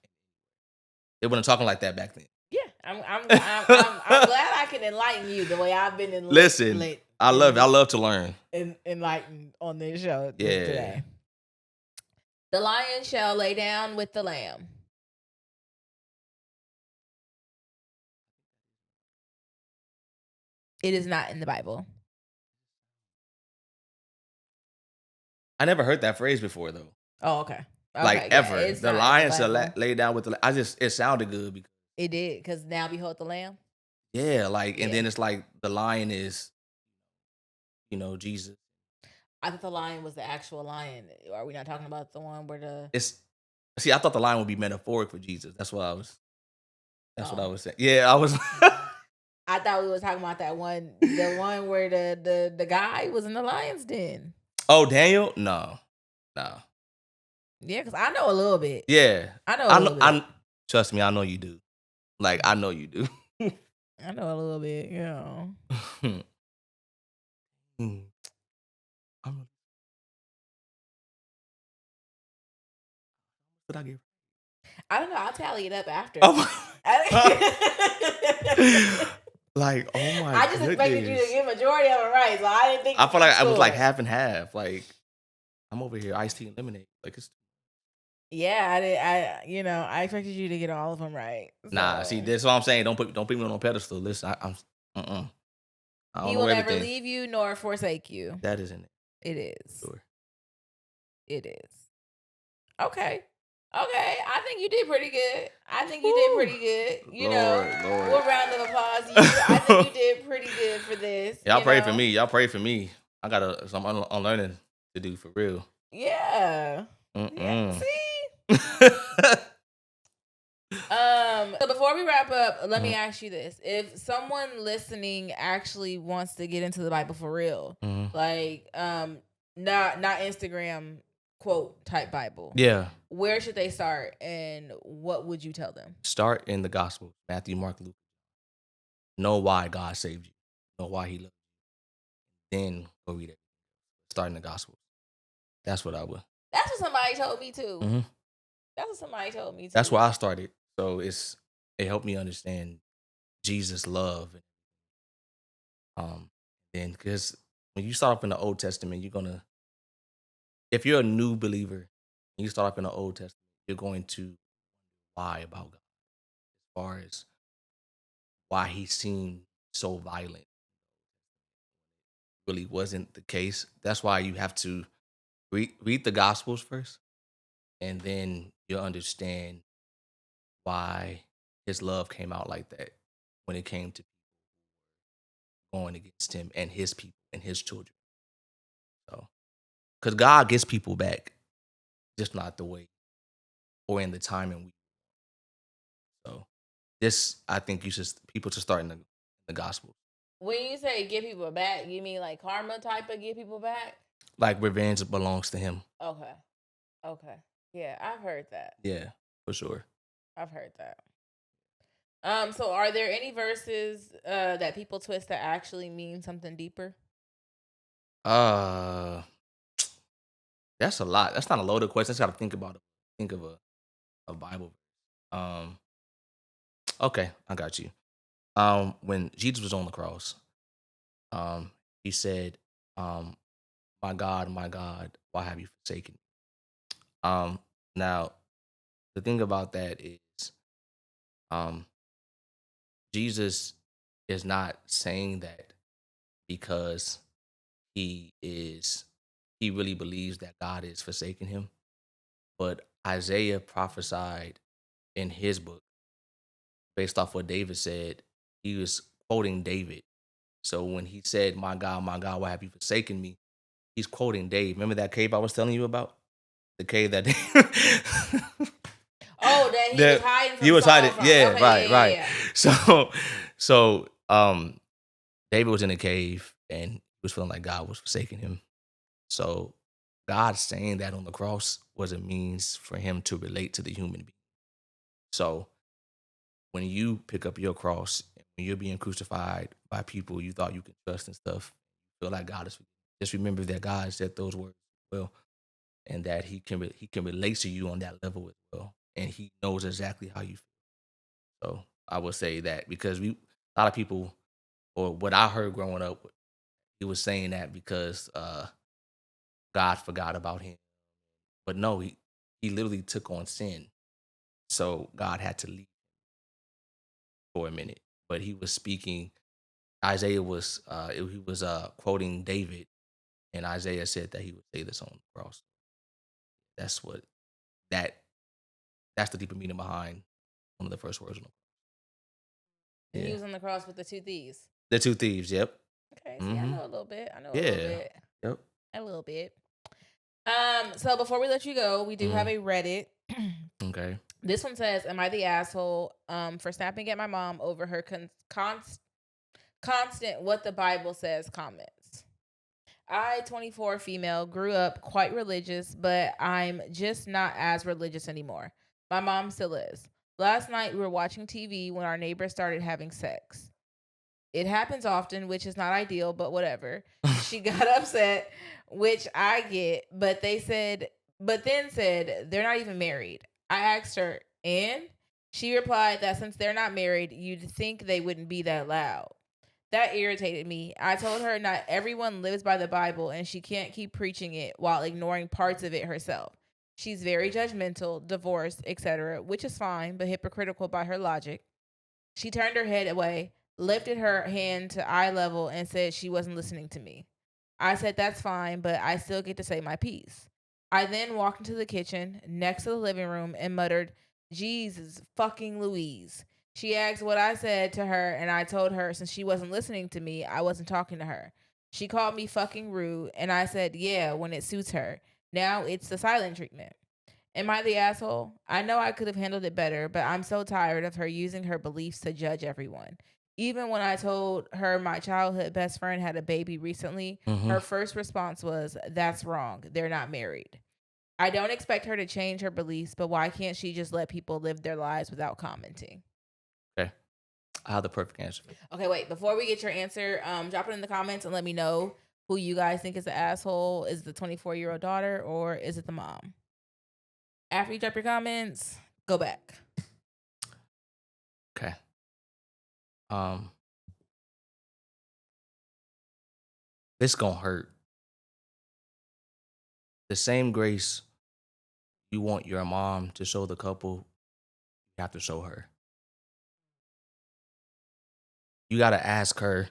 S2: They weren't talking like that back then.
S1: Yeah, I'm glad I can enlighten you the way I've been enlightened.
S2: Listen, I love to learn.
S1: Enlightened on this show today. The lion shall lay down with the lamb. It is not in the Bible.
S2: I never heard that phrase before though.
S1: Oh, okay.
S2: Like ever. The lion shall lay down with the it sounded good because
S1: it did, because now behold the lamb.
S2: Yeah, and then it's like the lion is, Jesus.
S1: I thought the lion was the actual lion. Are we not talking about the one where
S2: I thought the lion would be metaphoric for Jesus. That's what I was saying. Yeah, I was
S1: I thought we were talking about that one, the one where the guy was in the lion's den.
S2: Oh, Daniel? No. Nah.
S1: Yeah, because I know a little bit.
S2: Yeah.
S1: I know a little bit.
S2: Trust me, I know you do. Like, I know you do.
S1: I know a little bit, yeah.
S2: Hmm. I'm what I give?
S1: I don't know. I'll tally it up after.
S2: Oh my
S1: I
S2: like, oh my
S1: just expected you to
S2: goodness.
S1: get majority of it right, so I didn't think
S2: I
S1: to
S2: feel
S1: keep
S2: like I was like
S1: score.
S2: half and half. Like, I'm over here iced tea and lemonade. Like, it's
S1: Yeah, I did. I expected you to get all of them right.
S2: nah. See,
S1: So
S2: that's what I'm saying. Don't put me on no pedestal. Listen, I don't
S1: he
S2: know
S1: will never
S2: everything.
S1: leave you nor forsake you.
S2: That isn't it.
S1: It is.
S2: Sure.
S1: It is. Okay. Okay. I think you did pretty good. I think you did
S2: Whew.
S1: pretty good.
S2: Lord,
S1: We'll
S2: Lord.
S1: round of applause to you. I think you did pretty good for this.
S2: Y'all pray for me. Y'all pray for me. I got some unlearning to do for real.
S1: Yeah. Yeah.
S2: Mm-mm.
S1: See? So before we wrap up, let me ask you this. If someone listening actually wants to get into the Bible for real,
S2: Mhm.
S1: like not Instagram quote type Bible,
S2: Yeah.
S1: where should they start and what would you tell them?
S2: Start in the gospel. Matthew, Mark, Luke. Know why God saved you. Know why he loved you. Then go read it. Start in the gospel. That's what I would.
S1: That's what somebody told me too.
S2: hmm
S1: That's what somebody told me
S2: That's
S1: too.
S2: where I started. So it helped me understand Jesus' love. Then because when you start off in the Old Testament, you're gonna if you're a new believer and you start off in the Old Testament, you're going to lie about God as far as why he seemed so violent. Really wasn't the case. That's why you have to read the Gospels first, and then you'll understand why his love came out like that when it came to going against him and his people and his children. So, because God gets people back, just not the way or in the timing we. So, this I think you should people should start in the gospel.
S1: When you say give people back, you mean like karma type of give people back?
S2: Like revenge belongs to him.
S1: Okay. Okay. Yeah, I've heard that.
S2: Yeah, for sure.
S1: I've heard that. So are there any verses that people twist that actually mean something deeper?
S2: Uh, that's a lot. That's not a loaded question. I just got to think about it. Think of a Bible. Um, okay, I got you. When Jesus was on the cross, he said, my God, why have you forsaken me?" Now the thing about that is, um, Jesus is not saying that because he is he really believes that God is forsaking him. But Isaiah prophesied in his book based off what David said. He was quoting David. So when he said, my God, why have you forsaken me?" He's quoting Dave. Remember that cave I was telling you about? The cave that
S1: Oh, that he was
S2: that
S1: hiding
S2: he
S1: from
S2: was
S1: Saul
S2: hiding.
S1: from.
S2: Yeah,
S1: Okay,
S2: right,
S1: yeah, yeah,
S2: right.
S1: yeah.
S2: So David was in a cave and he was feeling like God was forsaking him. So God saying that on the cross was a means for him to relate to the human being. So when you pick up your cross, when you're being crucified by people you thought you could trust and stuff, feel like God is. Just remember that God said those words as well, and that he can relate to you on that level as well, and he knows exactly how you feel. So I would say that because a lot of people, or what I heard growing up, he was saying that because God forgot about him, but no, he literally took on sin, so God had to leave for a minute. But he was speaking. Isaiah was he was quoting David, and Isaiah said that he would say this on the cross. That's what that that's the deeper meaning behind one of the first words.
S1: And he
S2: Yeah,
S1: was on the cross with the two thieves.
S2: the two thieves. Yep.
S1: Okay, see, I
S2: hmm
S1: know a little bit. I know a little
S2: Yeah.
S1: bit.
S2: Yep.
S1: A little bit. So before we let you go, we do have
S2: hmm
S1: a Reddit.
S2: Okay.
S1: This one says, "Am I the asshole for snapping at my mom over her constant what the Bible says comments?" I, 24, female, grew up quite religious, but I'm just not as religious anymore. My mom still is. Last night we were watching TV when our neighbor started having sex. It happens often, which is not ideal, but whatever. She got upset, which I get, but then said they're not even married. I asked her, and she replied that since they're not married, you'd think they wouldn't be that loud. That irritated me. I told her not everyone lives by the Bible and she can't keep preaching it while ignoring parts of it herself. She's very judgmental, divorced, etc., which is fine, but hypocritical by her logic. She turned her head away, lifted her hand to eye level, and said she wasn't listening to me. I said, that's fine, but I still get to say my piece. I then walked into the kitchen next to the living room and muttered, Jesus fucking Louise. She asked what I said to her, and I told her since she wasn't listening to me, I wasn't talking to her. She called me fucking rude, and I said, yeah, when it suits her. Now it's the silent treatment. Am I the asshole? I know I could have handled it better, but I'm so tired of her using her beliefs to judge everyone. Even when I told her my childhood best friend had a baby recently,
S2: Hmm.
S1: her first response was, that's wrong. They're not married. I don't expect her to change her beliefs, but why can't she just let people live their lives without commenting?
S2: Okay, I have the perfect answer.
S1: Okay, wait. Before we get your answer, drop it in the comments and let me know who you guys think is the asshole. Is it the 24-year-old daughter or is it the mom? After you drop your comments, go back.
S2: Okay. Um, this gonna hurt. The same grace you want your mom to show the couple, you have to show her. You gotta ask her,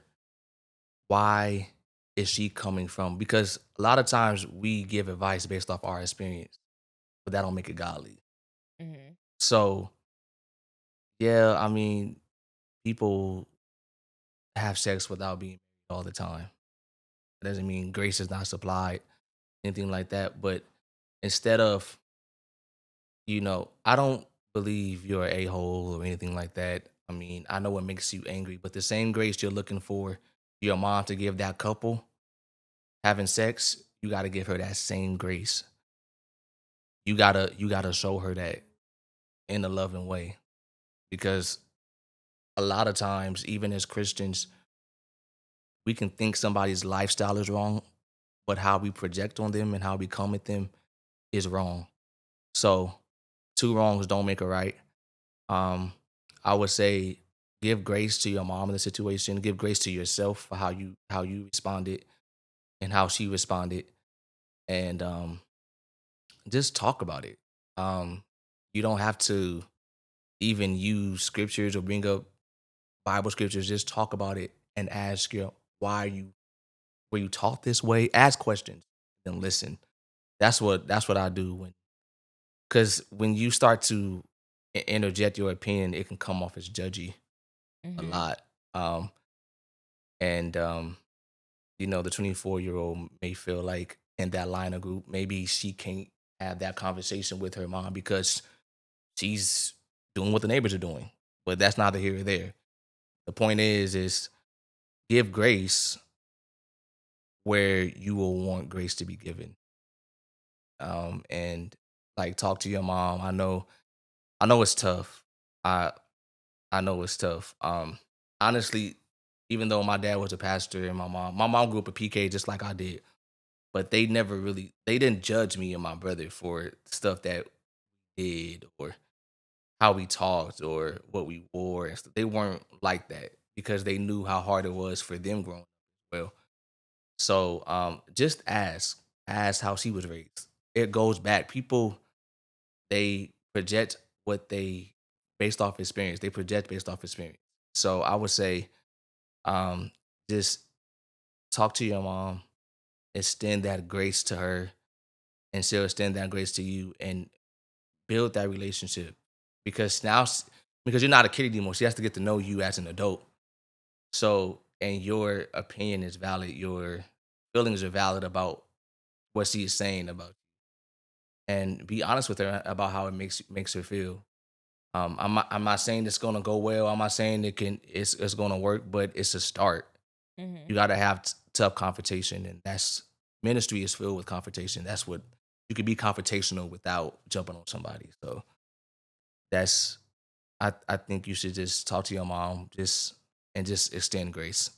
S2: why is she coming from? Because a lot of times we give advice based off our experience, but that don't make it godly.
S1: Mhm.
S2: So yeah, I mean, people have sex without being married all the time. It doesn't mean grace is not supplied, anything like that. But instead of, I don't believe you're a hole or anything like that. I mean, I know it makes you angry, but the same grace you're looking for your mom to give that couple having sex, you got to give her that same grace. You gotta show her that in a loving way, because a lot of times, even as Christians, we can think somebody's lifestyle is wrong, but how we project on them and how we come at them is wrong. So two wrongs don't make a right. Um, I would say give grace to your mom in the situation. Give grace to yourself for how you responded and how she responded, and just talk about it. You don't have to even use scriptures or bring up Bible scriptures. Just talk about it and ask you why you were you taught this way. Ask questions and listen. That's what I do because when you start to interject your opinion, it can come off as judgy a
S1: Mhm.
S2: lot. Um, and the 24-year-old may feel like in that line of group, maybe she can't have that conversation with her mom because she's doing what the neighbors are doing. But that's neither here or there. The point is give grace where you will want grace to be given. And like talk to your mom. I know it's tough. I I know it's tough. Honestly, even though my dad was a pastor and my mom grew up a PK just like I did, but they didn't judge me and my brother for stuff that we did or how we talked or what we wore and stuff. They weren't like that because they knew how hard it was for them growing up as well. So just ask how she was raised. It goes back. People, they project what they based off experience. They project based off experience. So I would say, um, just talk to your mom, extend that grace to her, and she'll extend that grace to you, and build that relationship. Because because you're not a kid anymore, she has to get to know you as an adult. So, and your opinion is valid. Your feelings are valid about what she is saying about you, and be honest with her about how it makes her feel. I'm not saying it's gonna go well. I'm not saying it's gonna work, but it's a start. You
S1: Mhm.
S2: got to have tough confrontation, and ministry is filled with confrontation. That's what you can be confrontational without jumping on somebody. So that's I think you should just talk to your mom just extend grace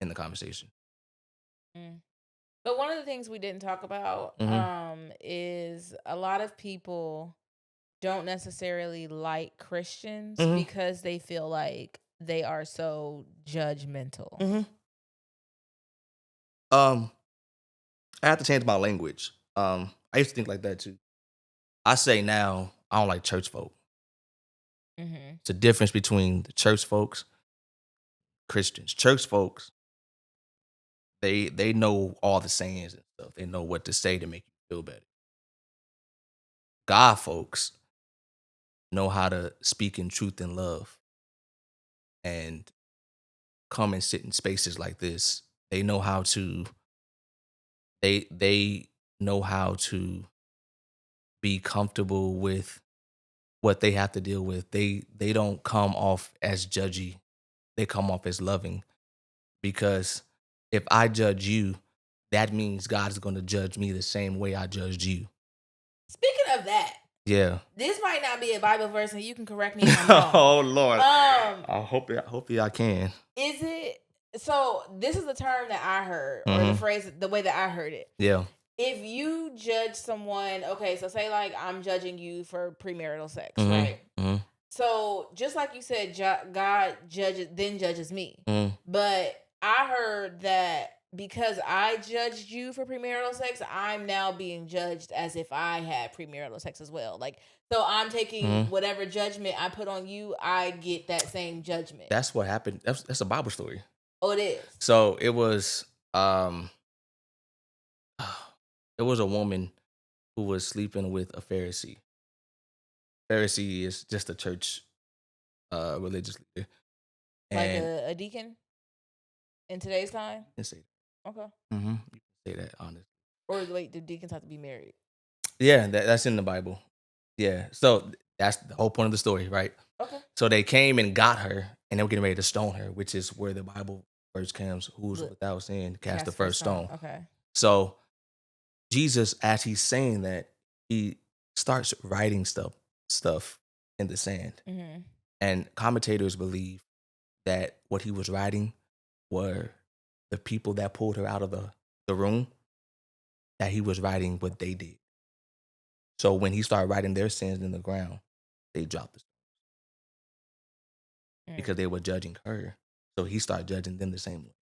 S2: in the conversation.
S1: Mm. But one of the things we didn't talk about
S2: Mhm.
S1: is a lot of people don't necessarily like Christians
S2: Mhm.
S1: because they feel like they are so judgmental.
S2: Mhm. Um, I have to change my language. I used to think like that too. I say now I don't like church folk.
S1: Mhm.
S2: It's a difference between the church folks, Christians. Church folks, they know all the sayings and stuff. They know what to say to make you feel better. God folks know how to speak in truth and love and come and sit in spaces like this. They know how to they know how to be comfortable with what they have to deal with. They don't come off as judgy. They come off as loving because if I judge you, that means God is going to judge me the same way I judged you.
S1: Speaking of that,
S2: Yeah.
S1: this might not be a Bible verse, and you can correct me if I'm wrong.
S2: Oh Lord.
S1: Um,
S2: I hope I can.
S1: is it so? This is the term that I heard, or the
S2: Mhm.
S1: phrase, the way that I heard it.
S2: Yeah.
S1: If you judge someone, okay, so say like I'm judging you for premarital sex,
S2: Mhm.
S1: right?
S2: Mhm.
S1: So just like you said, God judges me.
S2: Mhm.
S1: But I heard that because I judged you for premarital sex, I'm now being judged as if I had premarital sex as well. Like, so I'm taking
S2: Mhm.
S1: whatever judgment I put on you, I get that same judgment.
S2: That's what happened. That's a Bible story.
S1: Oh, it is.
S2: So um it was a woman who was sleeping with a Pharisee. Pharisee is just a church religious leader.
S1: Like
S2: And
S1: a deacon in today's time.
S2: you can say
S1: Okay.
S2: you can say that honestly.
S1: Or wait, do deacons have to be married?
S2: Yeah, that's in the Bible. Yeah. So that's the whole point of the story, right?
S1: Okay.
S2: So they came and got her and they were getting ready to stone her, which is where the Bible verse comes, who's
S1: The
S2: without sin, cast the
S1: cast first
S2: first
S1: stone.
S2: stone.
S1: Okay.
S2: So Jesus, as he's saying that, he starts writing stuff in the sand.
S1: Mm-hmm.
S2: And commentators believe that what he was writing were the people that pulled her out of the room, that he was writing what they did. So when he started writing their sins in the ground, they dropped it
S1: Mm,
S2: because they were judging her. So he started judging them the same way.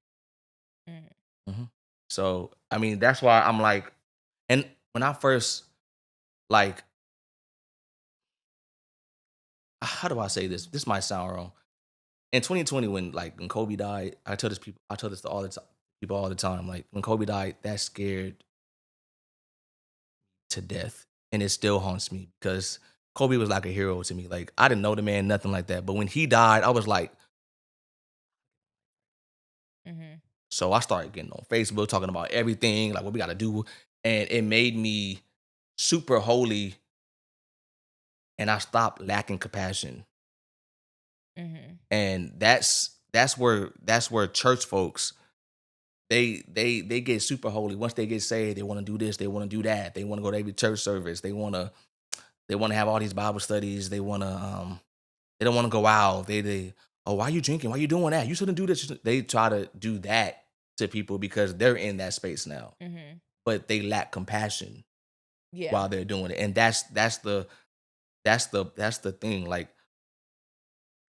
S1: mm,
S2: Mhm. So I mean, that's why I'm like, and when I first like, how do I say this? This might sound wrong. In 2020, when Kobe died, I tell this to all the time, people all the time. Like when Kobe died, that scared to death, and it still haunts me because Kobe was like a hero to me. Like I didn't know the man, nothing like that. But when he died, I was like,
S1: mm-hmm.
S2: so I started getting on Facebook talking about everything, like what we got to do, and it made me super holy, and I stopped lacking compassion.
S1: Mm-hmm.
S2: And that's where church folks they get super holy. Once they get saved, they want to do this, they want to do that, they want to go to every church service, they want to have all these Bible studies, they don't want to go out, they oh, why you drinking, why you doing that, you shouldn't do this. They try to do that to people because they're in that space now,
S1: Mm-hmm.
S2: but they lack compassion
S1: Yeah.
S2: while they're doing it. And that's the thing. Like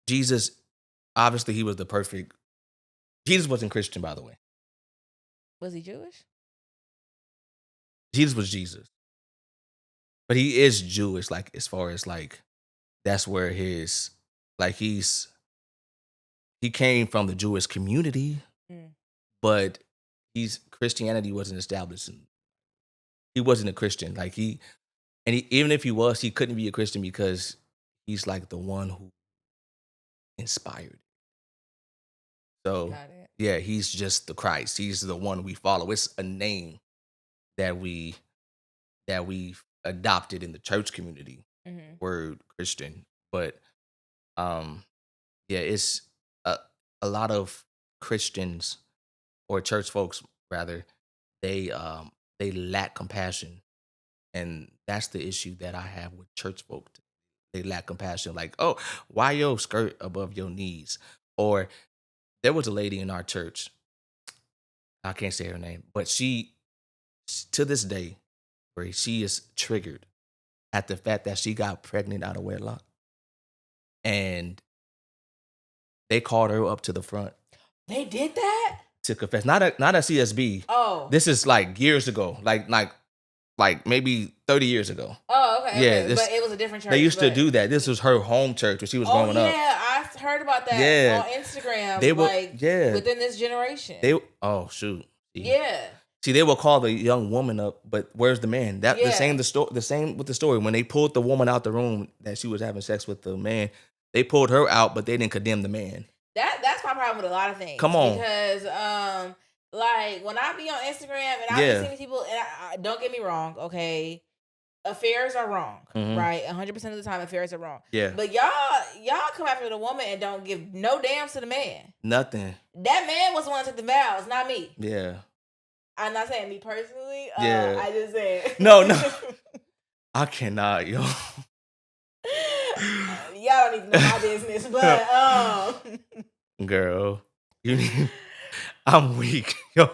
S2: Jesus, obviously he was the perfect. Jesus wasn't Christian, by the way.
S1: Was he Jewish?
S2: Jesus was Jesus, but he is Jewish. Like as far as like that's where his like he came from the Jewish community,
S1: Mm.
S2: but he's Christianity wasn't established. He wasn't a Christian. Like even if he was, he couldn't be a Christian because he's like the one who inspired. So
S1: Got it.
S2: yeah, he's just the Christ. He's the one we follow. It's a name that we adopted in the church community.
S1: Mm-hmm.
S2: Word Christian, but um yeah, it's a, a lot of Christians or church folks rather, they they lack compassion, and that's the issue that I have with church folk. They lack compassion. Like, oh, why your skirt above your knees? Or there was a lady in our church. I can't say her name, but she, to this day, where she is triggered at the fact that she got pregnant out of wedlock, and they called her up to the front
S1: They did that?
S2: to confess. Not a CSB.
S1: Oh.
S2: This is like years ago, like maybe 30 years ago.
S1: Oh, okay,
S2: Yeah,
S1: okay. But it was a different church.
S2: They used to do that. This was her home church when she was growing up.
S1: Yeah, I heard about that
S2: Yeah.
S1: on Instagram.
S2: They were-
S1: like
S2: yeah.
S1: within this generation.
S2: Oh shoot.
S1: Yeah.
S2: See, they will call the young woman up, but where's the man? The
S1: Yeah.
S2: same with the story. When they pulled the woman out the room that she was having sex with the man, they pulled her out, but they didn't condemn the man.
S1: That's my problem with a lot of things.
S2: Come on.
S1: Because like when I be on Instagram and I be seeing people, and I don't get me wrong, okay, affairs are wrong, right? 100% of the time, affairs are wrong.
S2: Yeah.
S1: But y'all come after the woman and don't give no damn to the man.
S2: Nothing.
S1: That man was the one that took the vows, not me.
S2: Yeah.
S1: I'm not saying me personally.
S2: Yeah.
S1: I just said
S2: No. I cannot, yo.
S1: Y'all don't even know my business, but
S2: Girl, I'm weak, yo.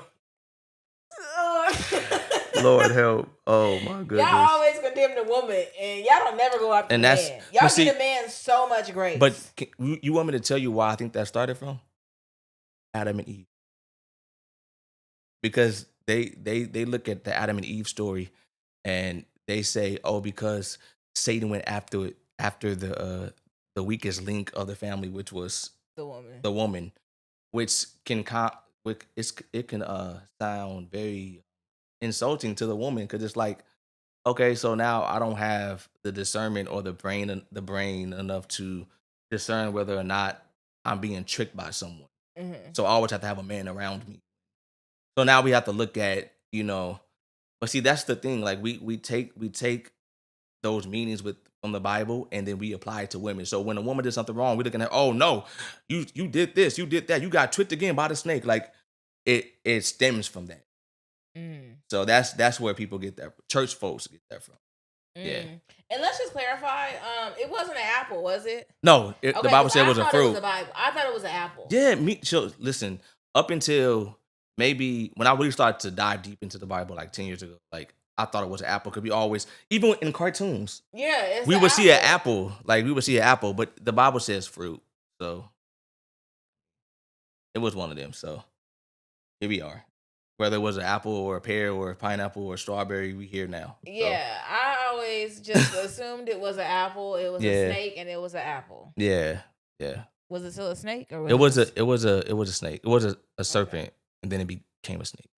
S2: Lord help. Oh my goodness.
S1: Y'all always condemn the woman, and y'all don't never go after the man. Y'all give the man so much grace.
S2: But you want me to tell you why I think that started from? Adam and Eve. Because they look at the Adam and Eve story, and they say, oh, because Satan went after the weakest link of the family, which was the woman, which can sound very insulting to the woman, because it's like, okay, so now I don't have the discernment or the brain enough to discern whether or not I'm being tricked by someone. So I always have to have a man around me. So now we have to look at, but see, that's the thing. Like we take those meanings from the Bible, and then we apply it to women. So when a woman did something wrong, we're looking at, oh no, you did this, you did that, you got tricked again by the snake. Like it stems from that. So that's where people get that. Church folks get that from. Yeah.
S1: And let's just clarify, it wasn't an apple, was it?
S2: No, the Bible said it was a fruit.
S1: I thought it was an apple.
S2: Yeah, so listen, up until maybe when I really started to dive deep into the Bible like 10 years ago, like I thought it was an apple. Because we always, even in cartoons, we would see an apple. Like we would see an apple, but the Bible says fruit. So it was one of them. So here we are. Whether it was an apple or a pear or a pineapple or a strawberry, we here now.
S1: Yeah, so. I always just assumed it was an apple. It was a snake, and it was an apple.
S2: Yeah.
S1: Was it still a snake, or
S2: it was a snake. It was a serpent, and then it became a snake.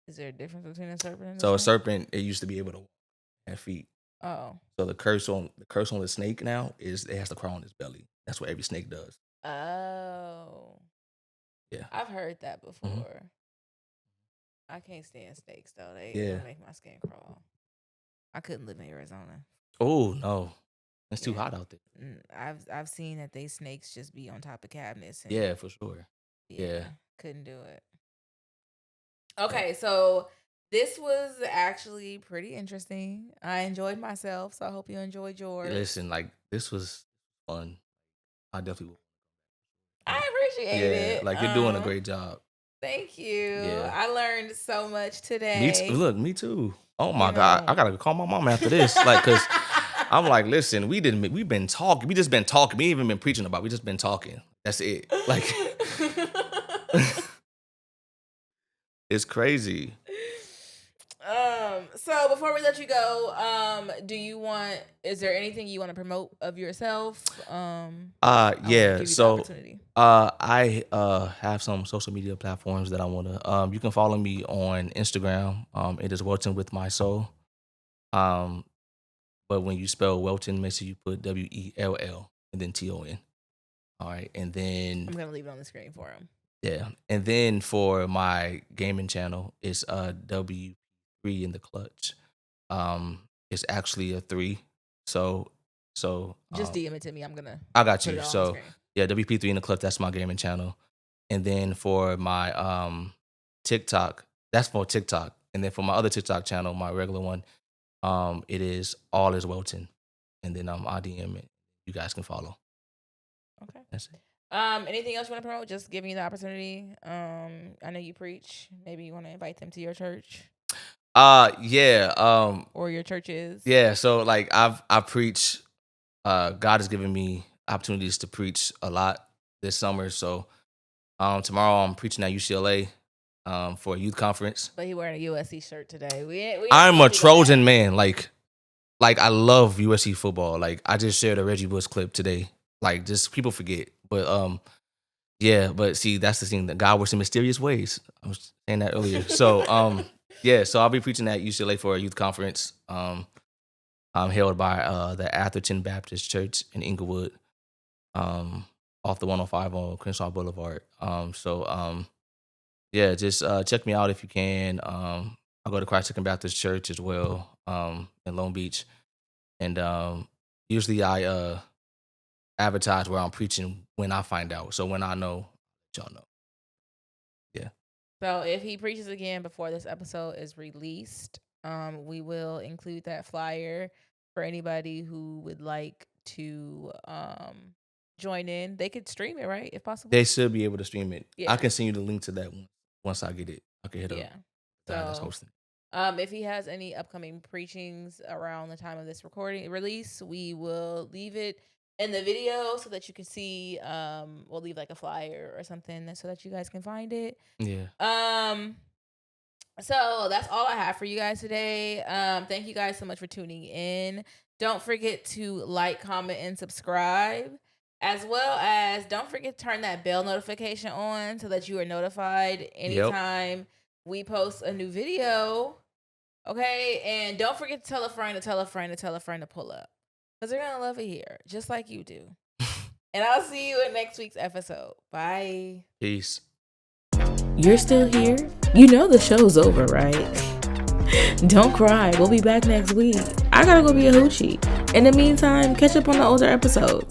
S1: Is there a difference between a serpent and
S2: a serpent? It used to be able to walk and have feet.
S1: Oh.
S2: So the curse on the snake now is it has to crawl on its belly. That's what every snake does.
S1: Oh.
S2: Yeah.
S1: I've heard that before. I can't stand snakes though. They make my skin crawl. I couldn't live in Arizona.
S2: Oh no. It's too hot out there.
S1: I've seen that they snakes just be on top of cabinets.
S2: Yeah, for sure. Yeah.
S1: Couldn't do it. Okay, so this was actually pretty interesting. I enjoyed myself, so I hope you enjoyed yours.
S2: Listen, like this was fun. I definitely will.
S1: I appreciate it.
S2: Like you're doing a great job.
S1: Thank you. Yeah. I learned so much today.
S2: Me too. Oh my God, I gotta call my mom after this, like, cause I'm like, listen, we've been talking. We just been talking. We ain't even been preaching about. We just been talking. That's it. Like, it's crazy.
S1: So before we let you go, is there anything you want to promote of yourself?
S2: Yeah. So I have some social media platforms that I want to, you can follow me on Instagram. It is Welton with my soul. But when you spell Welton, make sure you put WELL and then TON. All right. And then
S1: I'm going to leave it on the screen for him.
S2: Yeah. And then for my gaming channel, it's WP3 in the clutch. It's actually a 3. So
S1: just DM it to me.
S2: I got you. So yeah, WP3 in the clutch, that's my gaming channel. And then for my TikTok, That's for TikTok. And then for my other TikTok channel, my regular one, it is All Is Welton. And then I DM it. You guys can follow.
S1: Okay.
S2: That's it.
S1: Anything else you want to promote? Just giving you the opportunity. I know you preach. Maybe you want to invite them to your church
S2: Yeah.
S1: or your churches.
S2: Yeah. So like I preach. God has given me opportunities to preach a lot this summer. So tomorrow I'm preaching at UCLA for a youth conference.
S1: But he wearing a USC shirt today.
S2: I'm a Trojan man. Like I love USC football. Like I just shared a Reggie Bush clip today. Like just people forget. But yeah, but see, that's the thing, that God works in mysterious ways. I was saying that earlier. So yeah, so I'll be preaching at UCLA for a youth conference. Held by the Atherton Baptist Church in Inglewood, off the 105 on Crenshaw Boulevard. Yeah, just check me out if you can. I go to Christ Chicken Baptist Church as well, in Long Beach, and usually I advertise where I'm preaching when I find out. So when I know, y'all know. Yeah.
S1: So if he preaches again before this episode is released, we will include that flyer for anybody who would like to join in. They could stream it, right? If possible.
S2: They should be able to stream it.
S1: Yeah.
S2: I can send you the link to that one once I get it. I can hit up.
S1: Yeah.
S2: That's hosting.
S1: If he has any upcoming preachings around the time of this recording release, we will leave it in the video so that you can see. We'll leave like a flyer or something so that you guys can find it.
S2: Yeah.
S1: So that's all I have for you guys today. Thank you guys so much for tuning in. Don't forget to like, comment, and subscribe. As well as don't forget to turn that bell notification on so that you are notified anytime we post a new video. Okay? And don't forget to tell a friend to tell a friend to tell a friend to pull up. Because they're going to love it here, just like you do. And I'll see you in next week's episode. Bye.
S2: Peace.
S1: You're still here? You know the show's over, right? Don't cry. We'll be back next week. I gotta go be a hoochie. In the meantime, catch up on the older episodes.